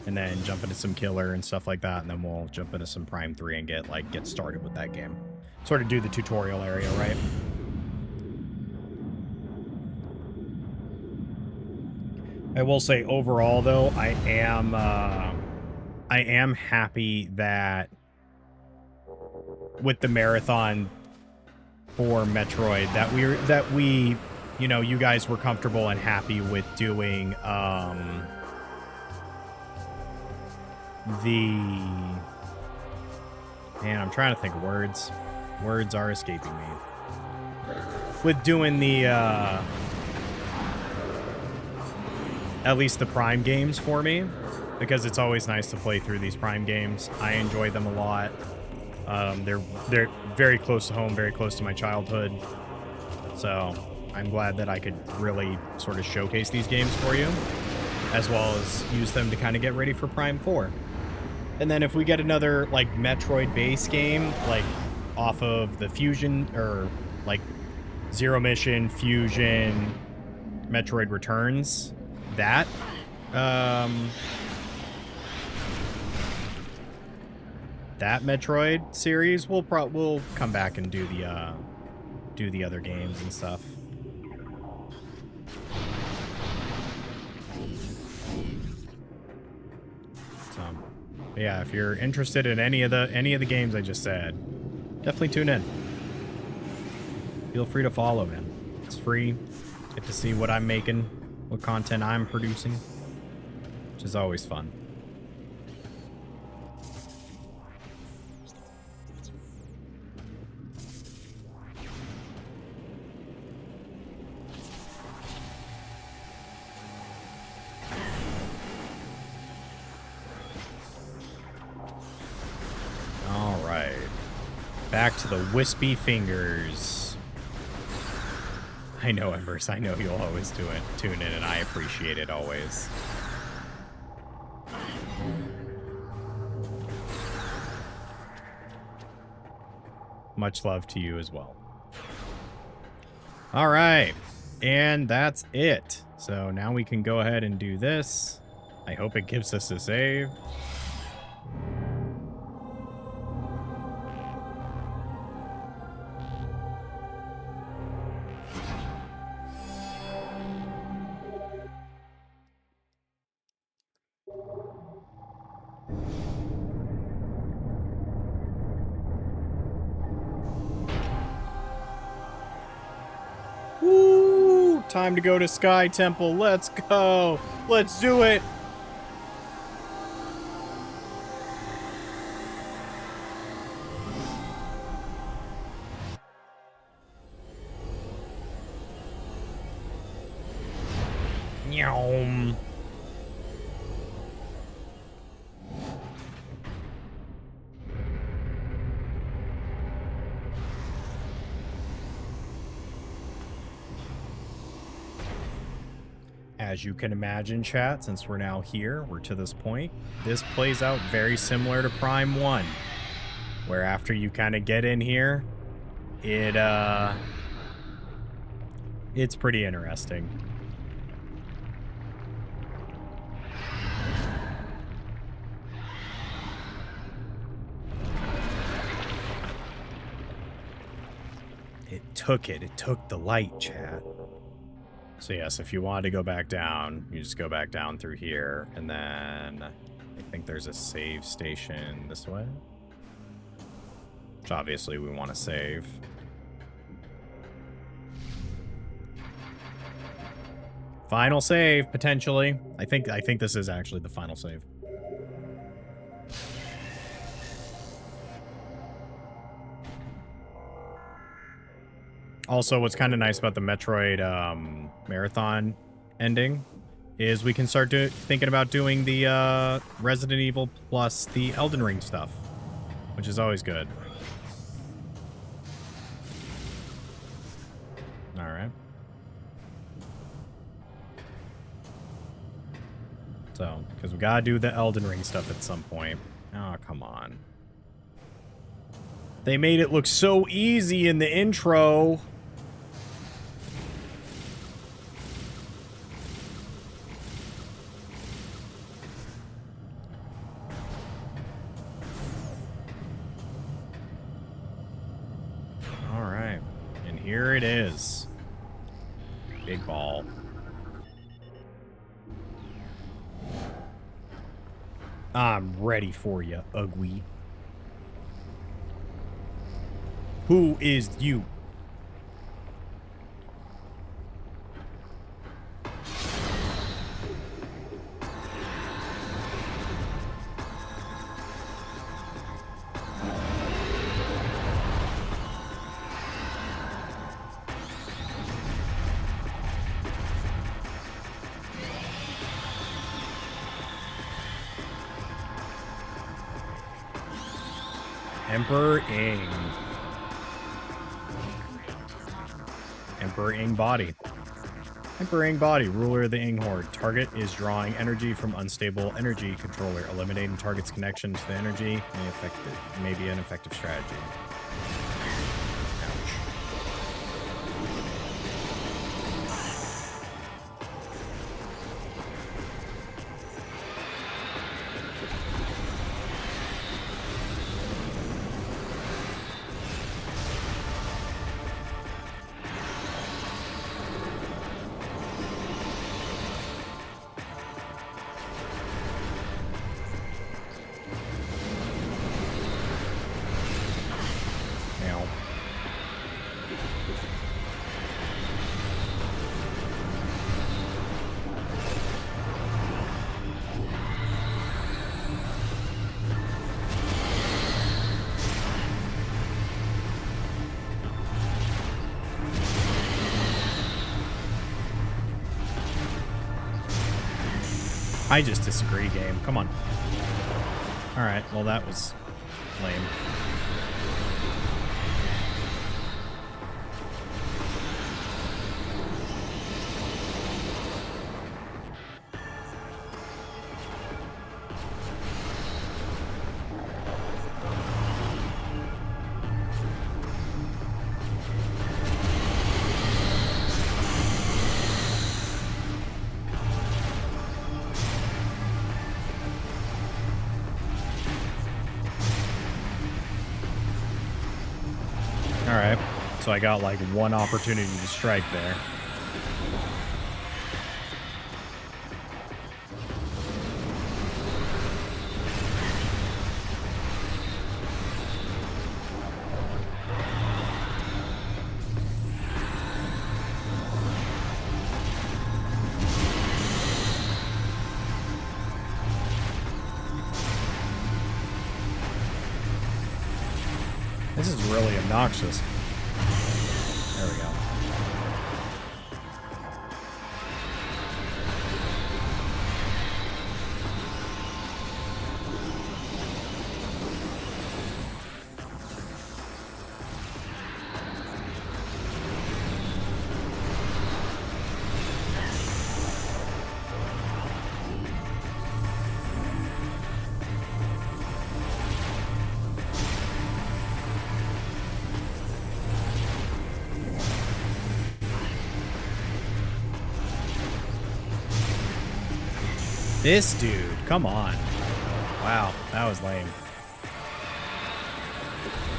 and then jump into some Killer and stuff like that, and then we'll jump into some Prime 3 and get started with that game. Sort of do the tutorial area, right? I will say overall, though, I am happy that with the marathon for Metroid that we you guys were comfortable and happy with doing I'm trying to think of words. Words are escaping me. With doing the at least the Prime games for me, because it's always nice to play through these Prime games. I enjoy them a lot. They're very close to home, very close to my childhood. So I'm glad that I could really sort of showcase these games for you, as well as use them to kind of get ready for Prime 4. And then if we get another, like, Metroid base game, like, off of the Fusion, or, like, Zero Mission, Fusion, Metroid Returns, that, that Metroid series, we'll come back and do the other games and stuff. So, yeah, if you're interested in any of the games I just said, definitely tune in. Feel free to follow, man. It's free. Get to see what I'm making, what content I'm producing, which is always fun. All right. Back to the wispy fingers. I know, Embers. I know you'll always tune in, and I appreciate it always. Much love to you as well. All right. And that's it. So now we can go ahead and do this. I hope it gives us a save. Woo! Time to go to Sky Temple. Let's go. Let's do it. Nyom. As you can imagine, chat, since we're now here, we're to this point, this plays out very similar to Prime 1, where after you kind of get in here, it's pretty interesting. It took the light, chat. So yes, if you wanted to go back down, you just go back down through here, and then I think there's a save station this way, which obviously we want to save. Final save, potentially. I think this is actually the final save. Also, what's kind of nice about the Metroid marathon ending is we can start thinking about doing the Resident Evil plus the Elden Ring stuff, which is always good. All right. So, because we gotta do the Elden Ring stuff at some point. Oh, come on. They made it look so easy in the intro. Here it is. Big ball. I'm ready for you, ugly. Who is you? Emperor Emperor Ing body. Emperor Ing body, ruler of the Ing horde. Target is drawing energy from unstable energy controller. Eliminating target's connection to the energy may be an effective strategy. Ouch. I just disagree, game. Come on. Alright, well that was lame. Alright, so I got like one opportunity to strike there. This is really obnoxious. There we go. This dude, come on. Wow, that was lame.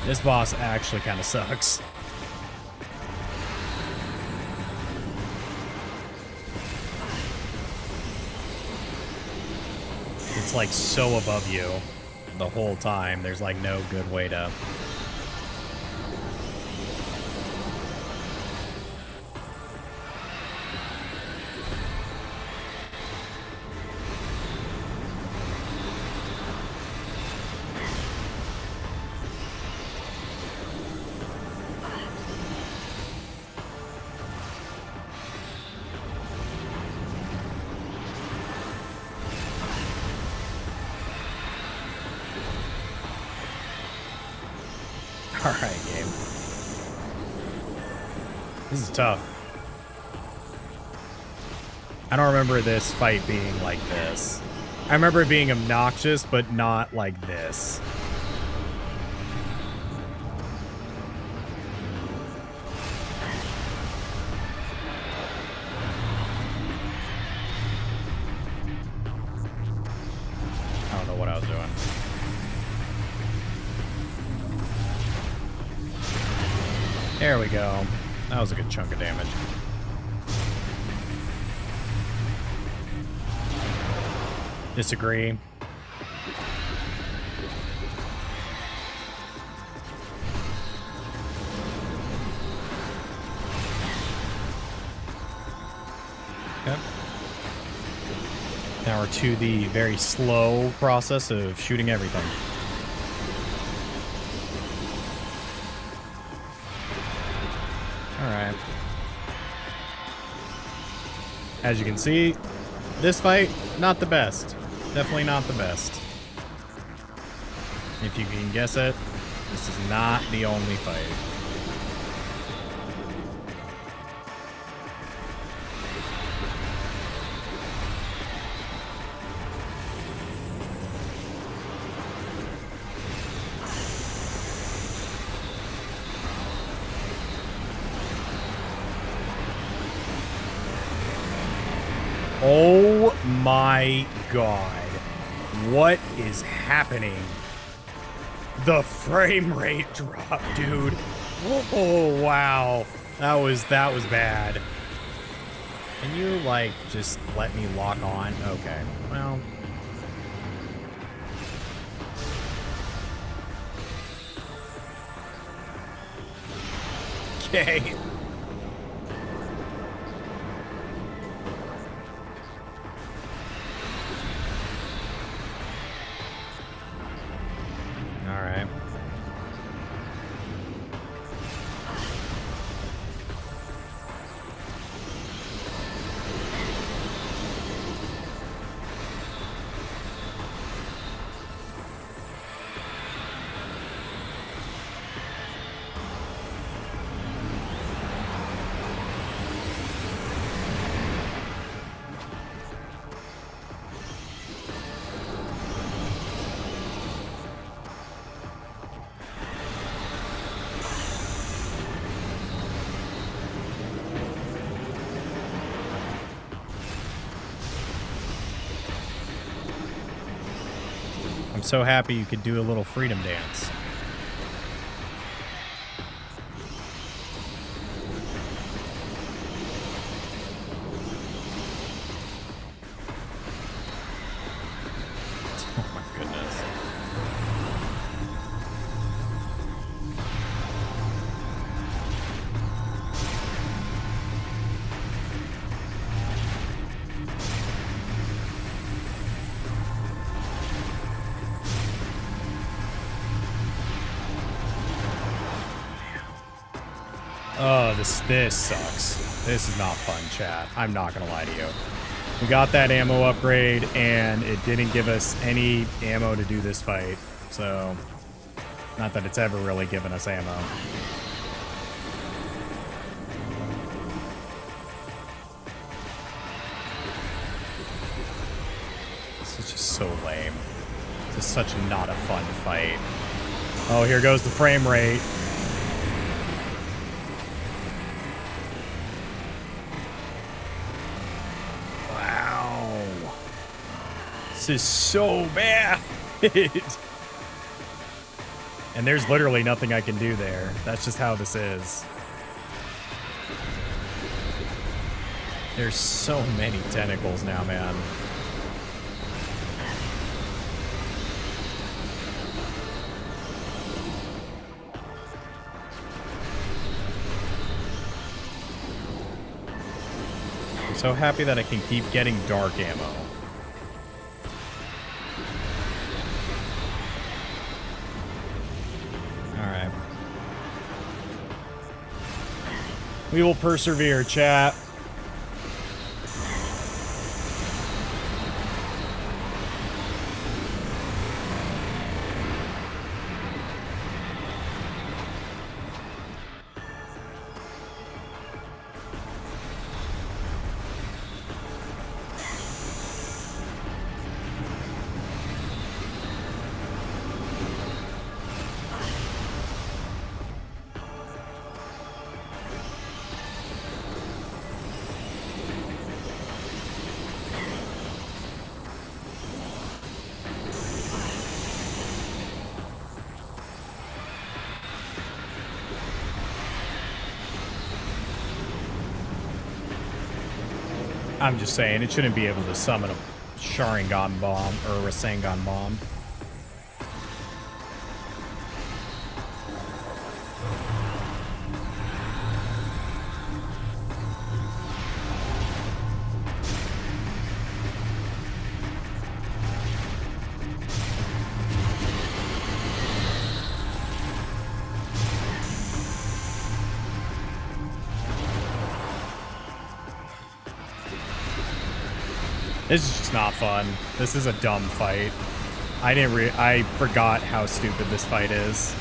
This boss actually kind of sucks. It's like so above you the whole time. There's like no good way to... Alright, game. This is tough. I don't remember this fight being like this. I remember it being obnoxious, but not like this. I don't know what I was doing. There we go. That was a good chunk of damage. Disagree. Yep. Now we're to the very slow process of shooting everything. Alright. As you can see, this fight, not the best. Definitely not the best. If you can guess it, this is not the only fight. Oh my god. What is happening? The frame rate drop, dude. Oh wow. That was bad. Can you like just let me lock on? Okay. Well. Okay. All right. I'm so happy you could do a little freedom dance. Oh my goodness. Oh, this sucks. This is not fun, chat. I'm not gonna lie to you. We got that ammo upgrade, and it didn't give us any ammo to do this fight. So, not that it's ever really given us ammo. This is just so lame. This is such not a fun fight. Oh, here goes the frame rate. This is so bad. And there's literally nothing I can do there. That's just how this is. There's so many tentacles now, man. I'm so happy that I can keep getting dark ammo. Alright. We will persevere, chat. I'm just saying, it shouldn't be able to summon a Sharingan bomb or a Rasengan bomb. This is just not fun. This is a dumb fight. I forgot how stupid this fight is.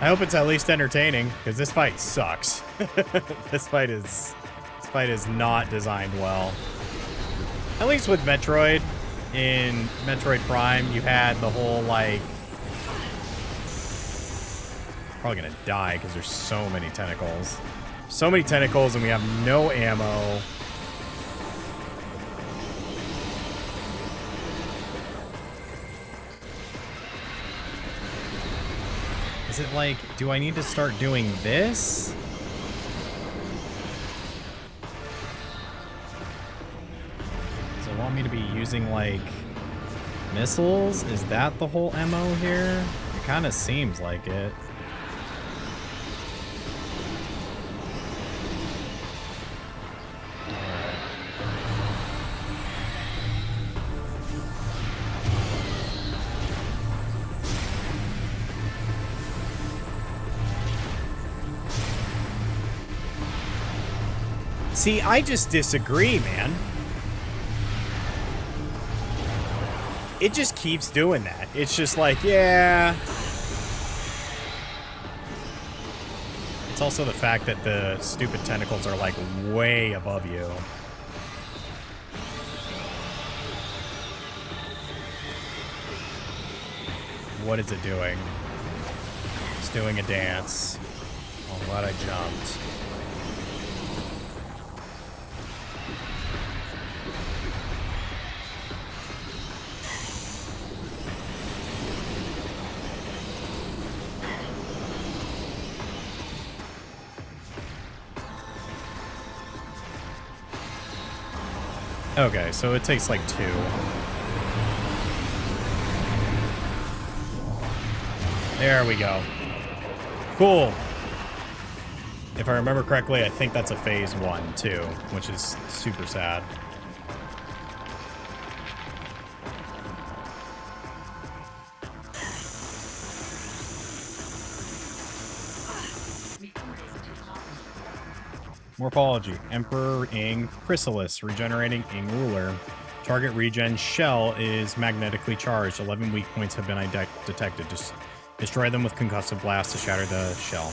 I hope it's at least entertaining, because this fight sucks. This fight is not designed well. At least with Metroid, in Metroid Prime, you had the whole, like... Probably gonna die, because there's so many tentacles. So many tentacles and we have no ammo. Is it like, do I need to start doing this? Does it want me to be using like missiles? Is that the whole MO here? It kind of seems like it. See, I just disagree, man. It just keeps doing that. It's just like, yeah. It's also the fact that the stupid tentacles are like way above you. What is it doing? It's doing a dance. Oh, I'm glad I jumped. Okay, so it takes like 2. There we go. Cool. If I remember correctly, I think that's a phase 1 too, which is super sad. Morphology. Emperor Ing Chrysalis, regenerating Ing ruler. Target regen shell is magnetically charged. 11 weak points have been detected. Just destroy them with concussive blast to shatter the shell.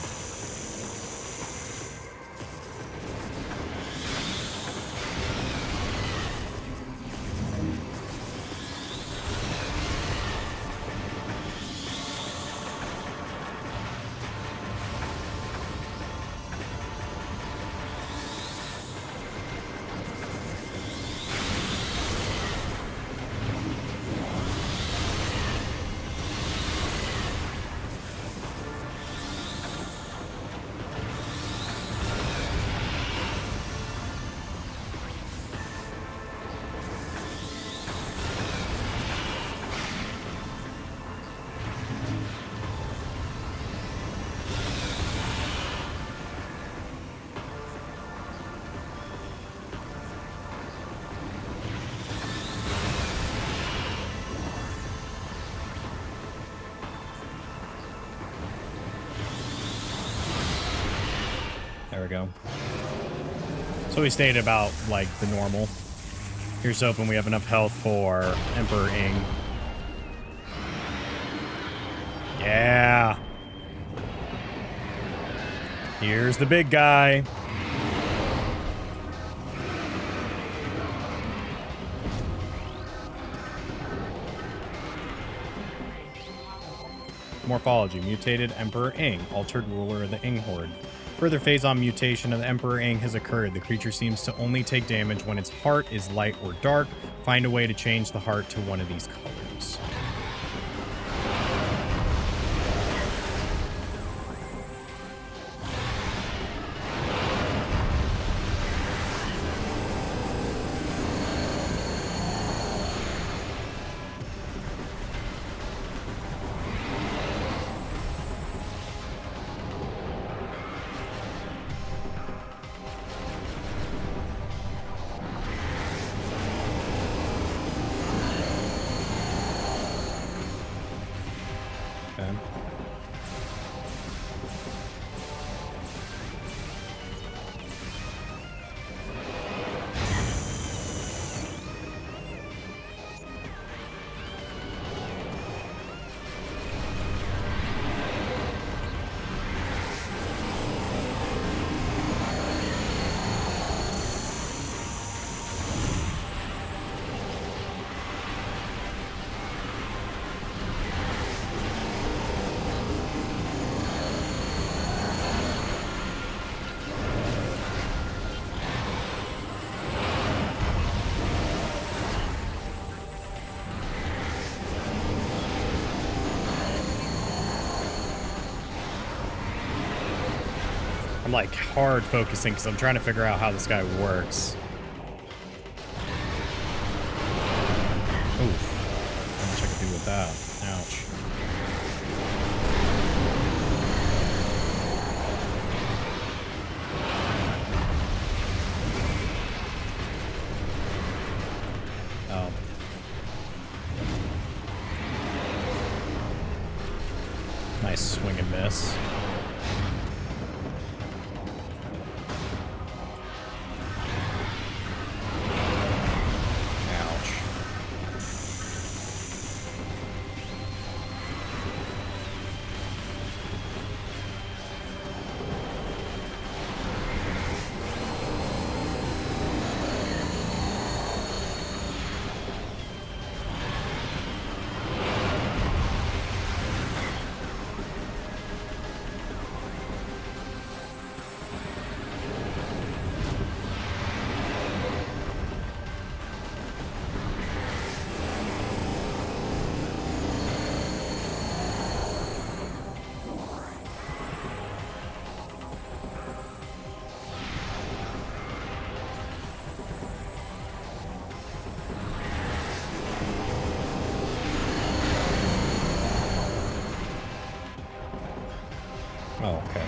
There we go. So we stayed about, like, the normal. Here's hoping we have enough health for Emperor Ing. Yeah. Here's the big guy. Morphology. Mutated Emperor Ing. Altered ruler of the Ing Horde. Further phase-on mutation of the Emperor Ing has occurred. The creature seems to only take damage when its heart is light or dark. Find a way to change the heart to one of these colors. I'm like hard focusing because I'm trying to figure out how this guy works. Oof. How much I could do with that. Ouch. Oh. Nice swing and miss. Ouch. Oh, okay.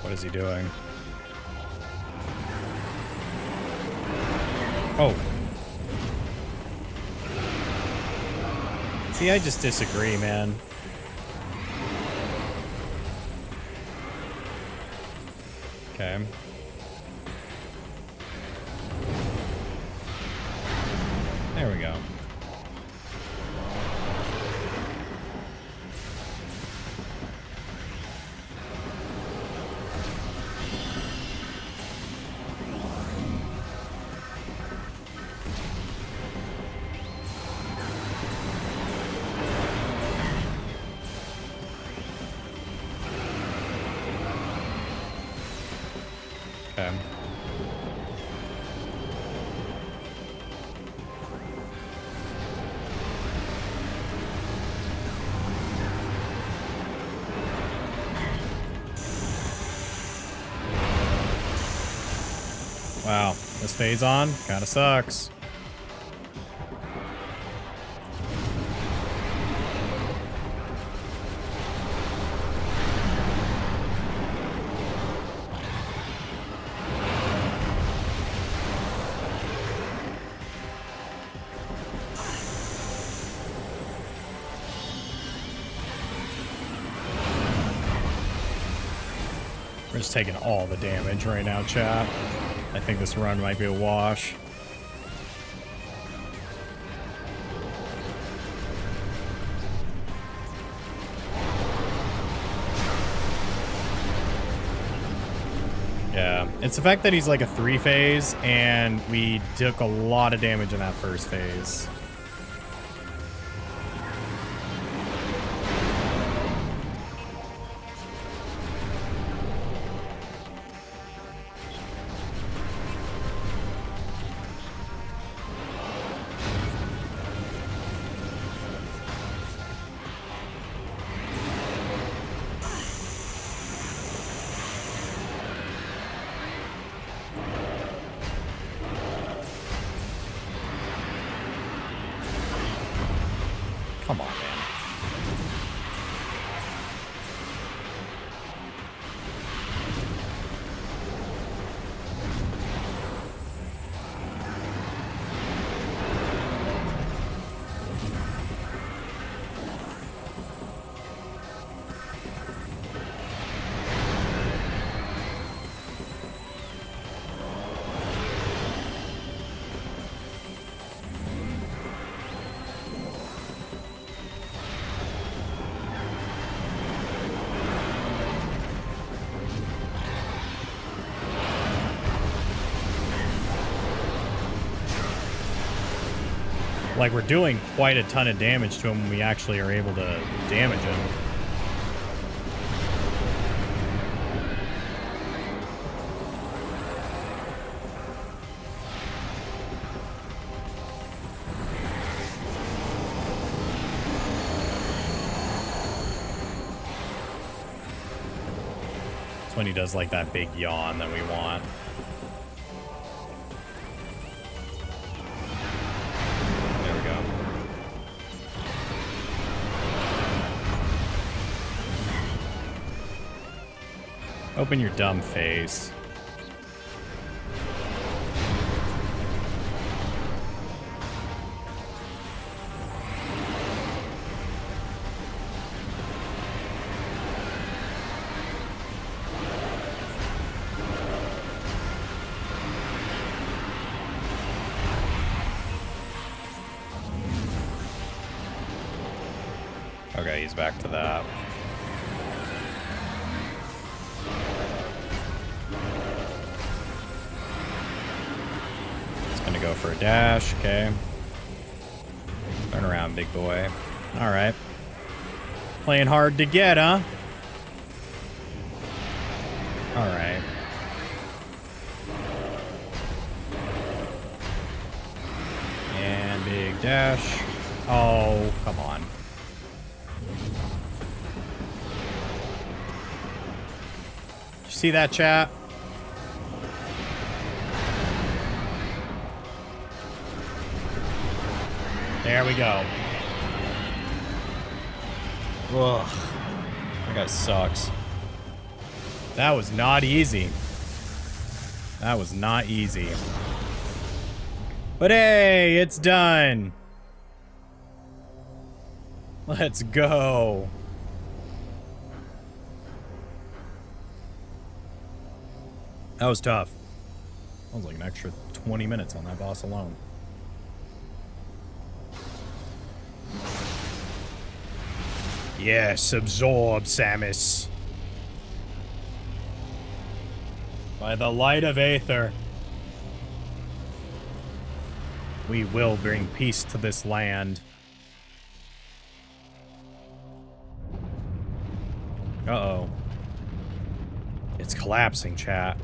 What is he doing? Oh. See, I just disagree, man. Okay. There we go. Okay. Wow, this phase on kind of sucks. We're just taking all the damage right now, chat. I think this run might be a wash. Yeah, it's the fact that he's like a 3-phase, and we took a lot of damage in that first phase. Come on, man. Like, we're doing quite a ton of damage to him when we actually are able to damage him. It's when he does, like, that big yawn that we want. There we go. Open your dumb face. Okay, he's back to that. It's gonna go for a dash, okay. Turn around, big boy. Alright. Playing hard to get, huh? Alright. And big dash. Oh, come on. See that, chat? There we go. Ugh. That guy sucks. That was not easy. That was not easy. But hey, it's done. Let's go. That was tough. That was like an extra 20 minutes on that boss alone. Yes, absorb, Samus. By the light of Aether, we will bring peace to this land. Uh-oh. It's collapsing, chat.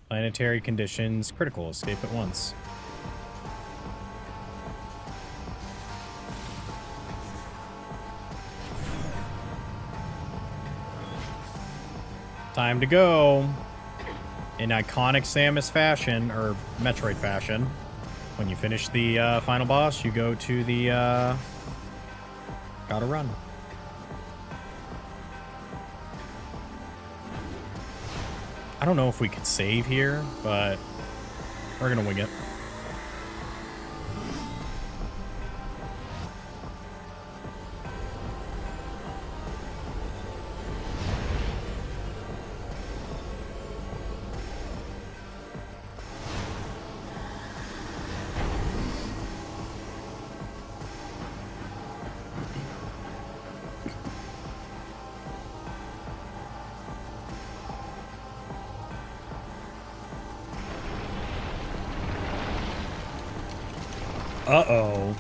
Planetary conditions, critical, escape at once. Time to go. In iconic Samus fashion, or Metroid fashion, when you finish the final boss, you go to the, gotta run. I don't know if we could save here, but we're gonna wing it. Uh-oh.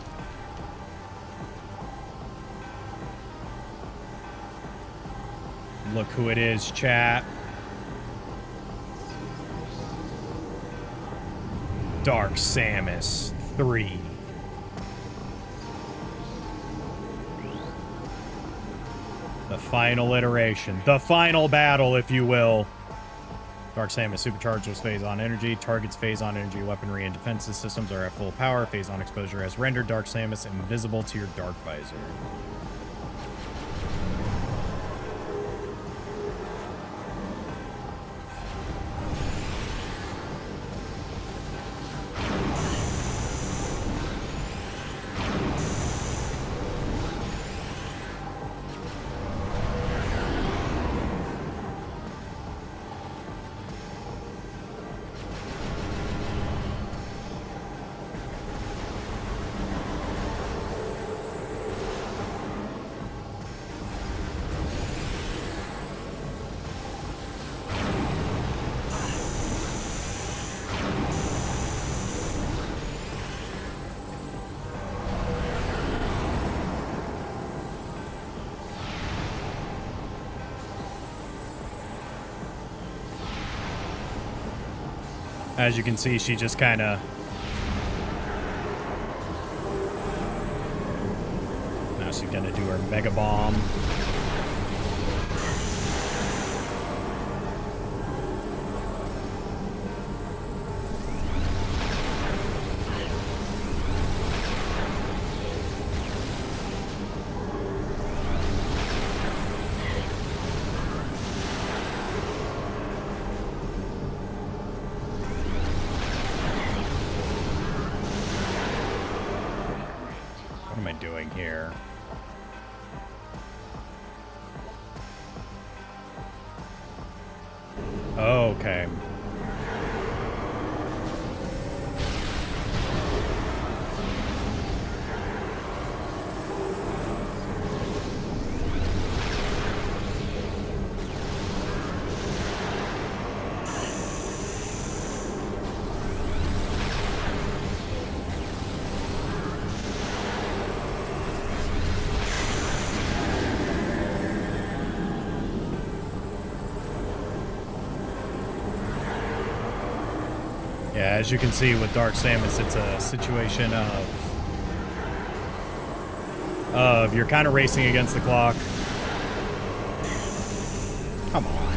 Look who it is, chat. Dark Samus 3. The final iteration. The final battle, if you will. Dark Samus supercharged with phase-on energy. Target's phase-on energy weaponry and defensive systems are at full power. Phase-on exposure has rendered Dark Samus invisible to your dark visor. As you can see, she just kind of... Now she's going to do her Mega Bomb. What am I doing here? Oh, okay. Yeah, as you can see with Dark Samus, it's a situation of you're kind of racing against the clock. Come on.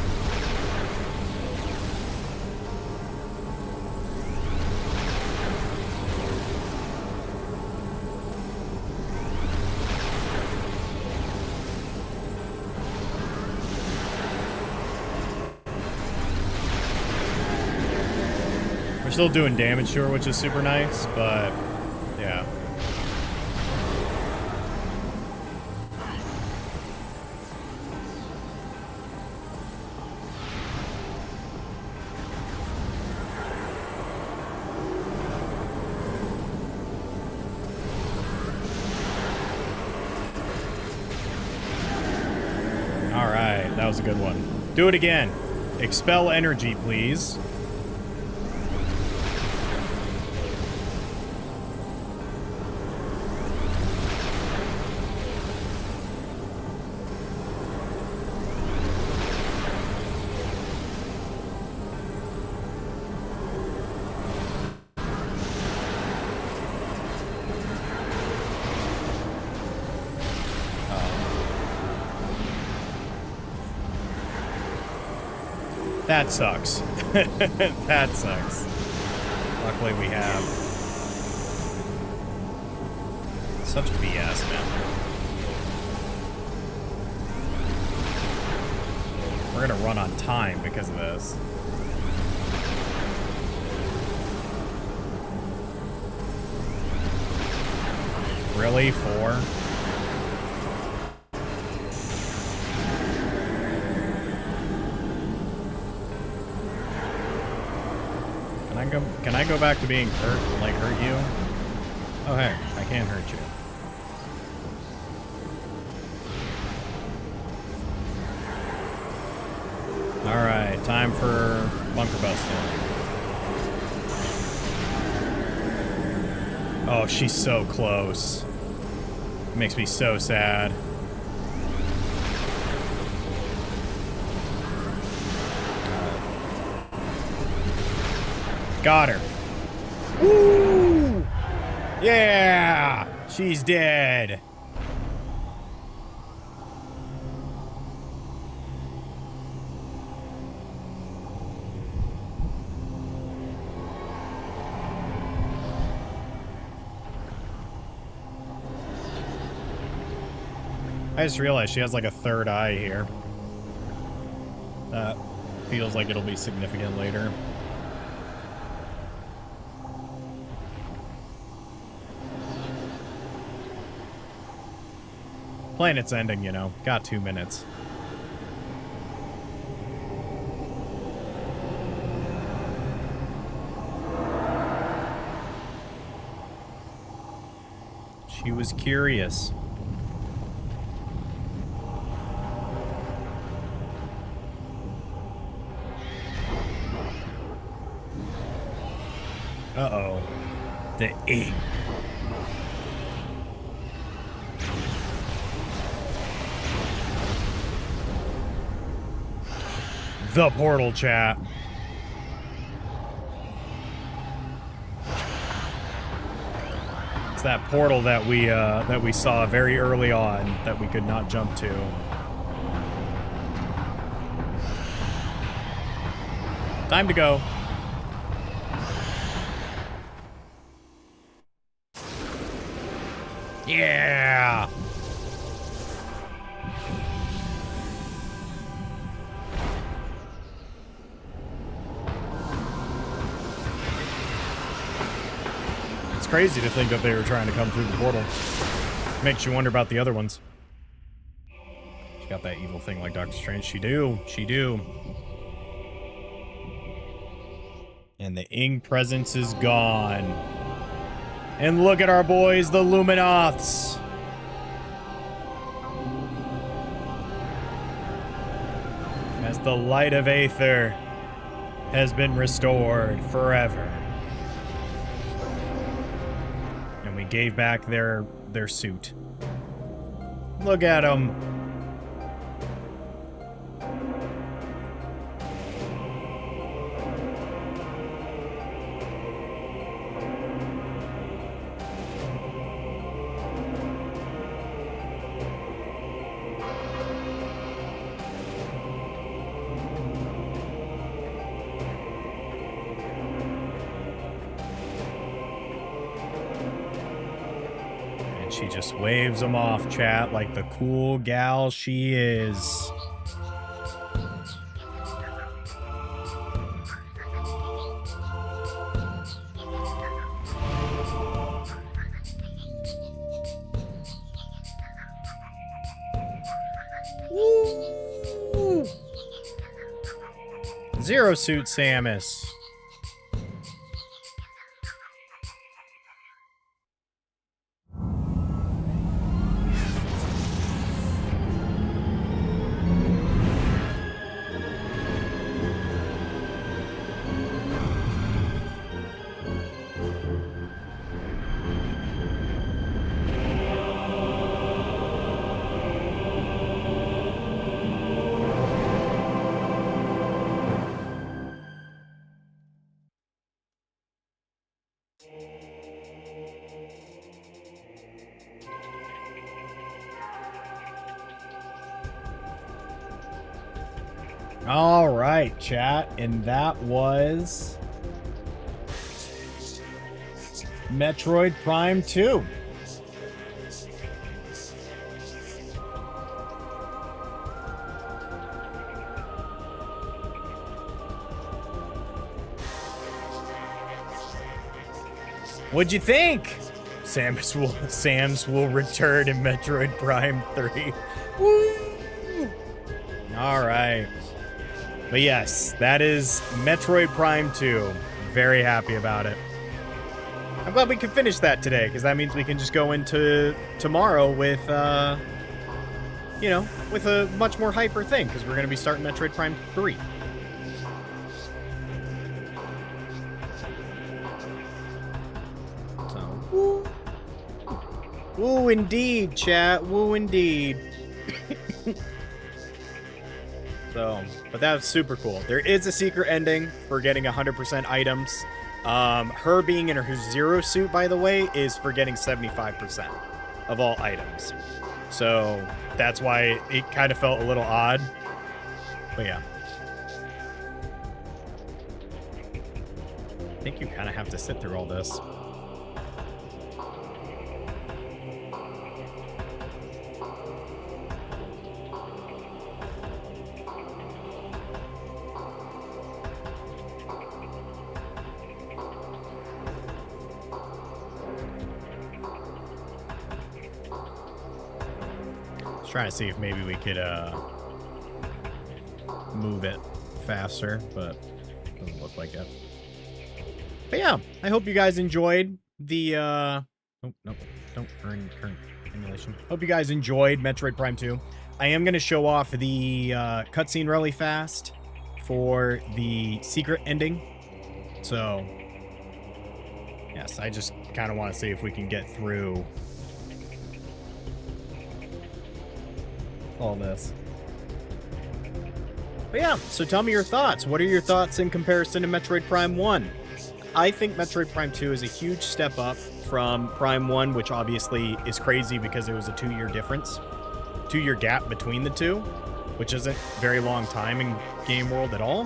We're still doing damage to her, which is super nice, but yeah. All right, that was a good one. Do it again. Expel energy, please. That sucks. That sucks. Luckily we have such BS, man. We're gonna run on time because of this. Really? 4? Can I go back to being hurt, like hurt you? Oh hey, I can't hurt you. Alright, time for bunker busting. Oh, she's so close. It makes me so sad. Got her. Woo! Yeah! She's dead. I just realized she has like a third eye here. That feels like it'll be significant later. Planet's ending, you know. Got 2 minutes. She was curious. Uh-oh. The ink. The portal, chat. It's that portal that we saw very early on that we could not jump to. Time to go. Yeah. It's crazy to think that they were trying to come through the portal. Makes you wonder about the other ones. She got that evil thing like Doctor Strange. She do. She do. And the Ing presence is gone. And look at our boys, the Luminoths. As the light of Aether has been restored forever. And we gave back their suit. Look at them. She just waves them off, chat, like the cool gal she is. Woo! Zero Suit Samus. All right, chat, and that was Metroid Prime 2. What'd you think? Samus will return in Metroid Prime 3. Woo! All right. But yes, that is Metroid Prime 2. Very happy about it. I'm glad we could finish that today, because that means we can just go into tomorrow with, you know, with a much more hyper thing, because we're going to be starting Metroid Prime 3. So, woo. Woo indeed, chat. Woo indeed. So, but that was super cool. There is a secret ending for getting 100% items. Her being in her Zero Suit, by the way, is for getting 75% of all items. So, that's why it kind of felt a little odd. But yeah. I think you kind of have to sit through all this. Trying to see if maybe we could move it faster, but doesn't look like it. But yeah, I hope you guys enjoyed the oh no, don't earn current emulation. Hope you guys enjoyed Metroid Prime 2. I am going to show off the cutscene really fast for the secret ending. So yes, I just kind of want to see if we can get through all this. But yeah, so tell me your thoughts. What are your thoughts in comparison to Metroid Prime 1? I think Metroid Prime 2 is a huge step up from Prime 1, which obviously is crazy because it was a 2-year difference, 2-year gap between the two, which isn't very long time in game world at all.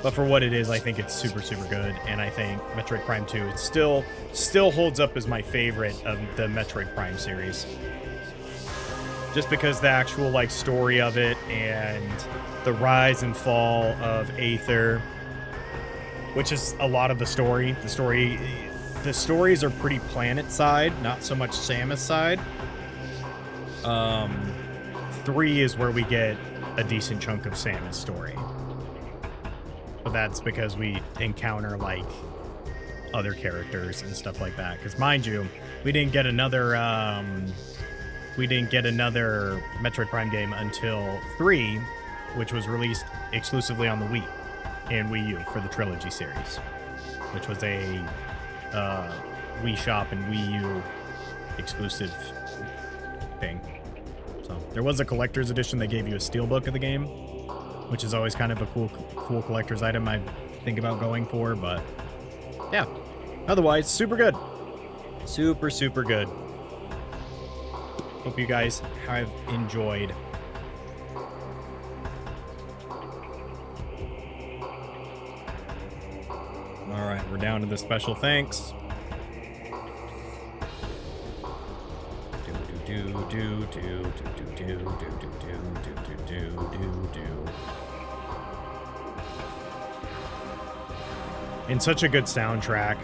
But for what it is, I think it's super, super good, and I think Metroid Prime 2 it still holds up as my favorite of the Metroid Prime series. Just because the actual like story of it and the rise and fall of Aether, which is a lot of the story. The stories are pretty planet side, not so much Samus side. 3 is where we get a decent chunk of Samus story. But that's because we encounter like other characters and stuff like that. Because mind you, we didn't get another Metroid Prime game until 3, which was released exclusively on the Wii and Wii U for the Trilogy series, which was a Wii Shop and Wii U exclusive thing. So there was a collector's edition that gave you a steelbook of the game, which is always kind of a cool collector's item I think about going for, but yeah. Otherwise, super good. Super, super good. Hope you guys have enjoyed. All right, we're down to the special thanks. And such a good soundtrack.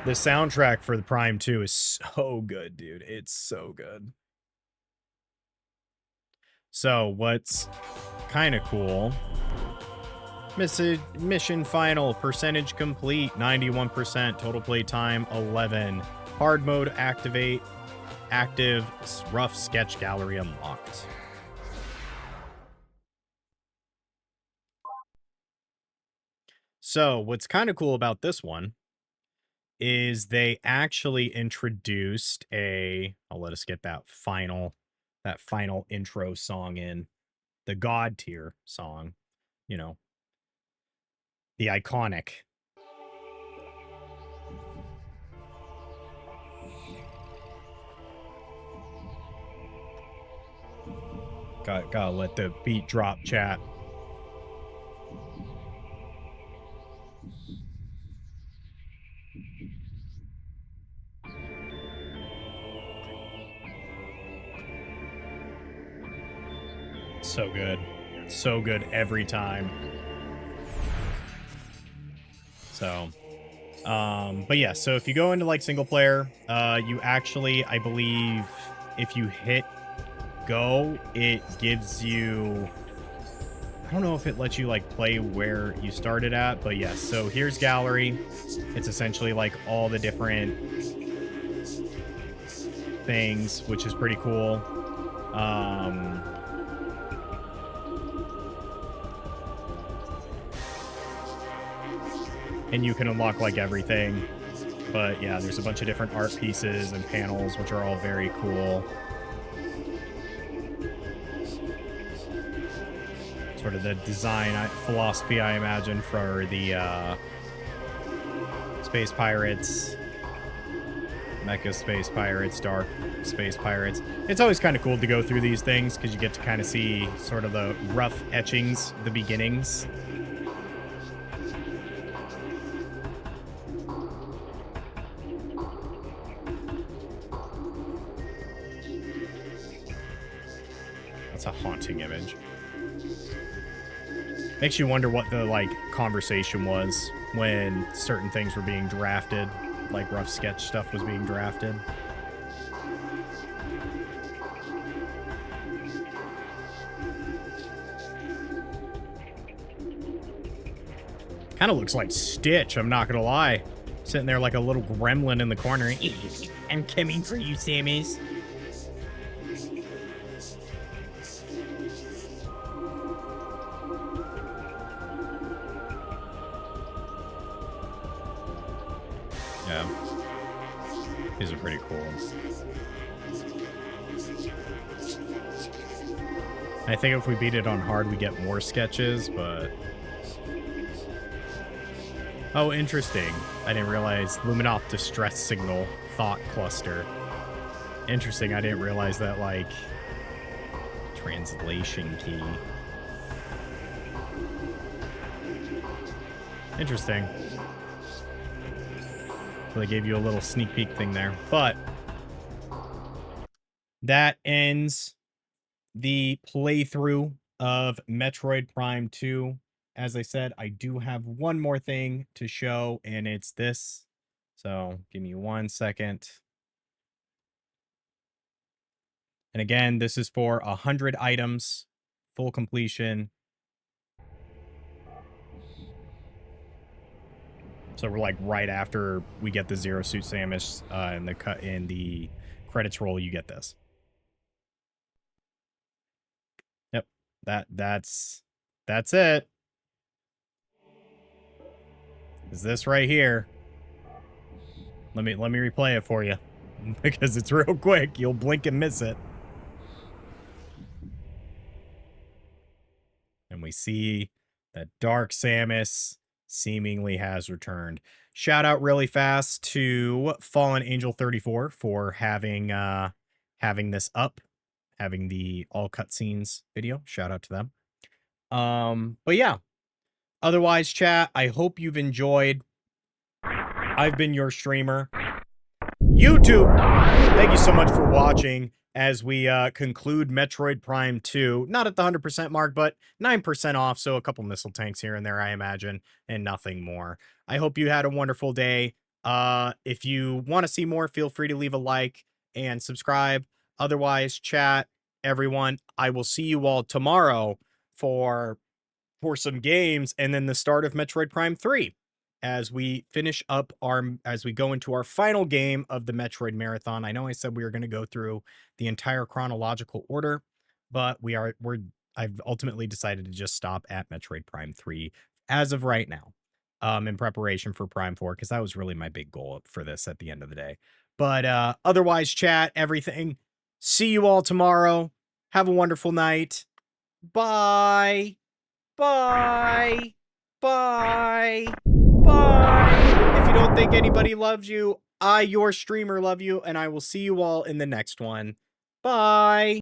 The soundtrack for the Prime 2 is so good, dude. It's so good. So what's kind of cool, mission final, percentage complete, 91%, total play time, 11. Hard mode active, rough sketch gallery unlocked. So what's kind of cool about this one is they actually introduced I'll let us get that final intro song in, the God tier song, you know, the iconic. Gotta let the beat drop, chat. So good. So good every time. So, but yeah, so if you go into like single player, you actually, I believe, if you hit go, it gives you, I don't know if it lets you like play where you started at, but yes. So here's gallery. It's essentially like all the different things, which is pretty cool. And you can unlock like everything, but yeah, there's a bunch of different art pieces and panels, which are all very cool. Sort of the design philosophy, I imagine, for the Space Pirates, Mecha Space Pirates, Dark Space Pirates. It's always kind of cool to go through these things because you get to kind of see sort of the rough etchings, the beginnings. That's a haunting image. Makes you wonder what the like conversation was when certain things were being drafted, like rough sketch stuff was being drafted. Kind of looks like Stitch, I'm not gonna lie. Sitting there like a little gremlin in the corner. I'm coming for you, Samus. Yeah. These are pretty cool. I think if we beat it on hard, we get more sketches, but Oh, interesting. I didn't realize Luminoff distress signal thought cluster. Interesting. I didn't realize that, like, translation key. Interesting. So they gave you a little sneak peek thing there. But that ends the playthrough of Metroid Prime 2. As I said, I do have one more thing to show, and it's this. So give me 1 second. And again, this is for 100 items, full completion. So we're like right after we get the Zero Suit Samus in the credits roll, you get this. Yep. That's it. Is this right here? Let me replay it for you because it's real quick. You'll blink and miss it. And we see that Dark Samus seemingly has returned. Shout out really fast to Fallen Angel 34 for having this up, having the all cutscenes video. Shout out to them. But yeah. Otherwise, chat, I hope you've enjoyed. I've been your streamer. YouTube, thank you so much for watching as we conclude Metroid Prime 2. Not at the 100% mark, but 9% off, so a couple missile tanks here and there, I imagine, and nothing more. I hope you had a wonderful day. If you want to see more, feel free to leave a like and subscribe. Otherwise, chat, everyone, I will see you all tomorrow for some games and then the start of Metroid Prime 3 as we finish up as we go into our final game of the Metroid marathon. I know I said we were going to go through the entire chronological order, but I've ultimately decided to just stop at Metroid Prime 3 as of right now. In preparation for Prime 4 because that was really my big goal for this at the end of the day. But otherwise, chat, everything. See you all tomorrow. Have a wonderful night. Bye. Bye. Bye. Bye. If you don't think anybody loves you, I, your streamer, love you, and I will see you all in the next one. Bye.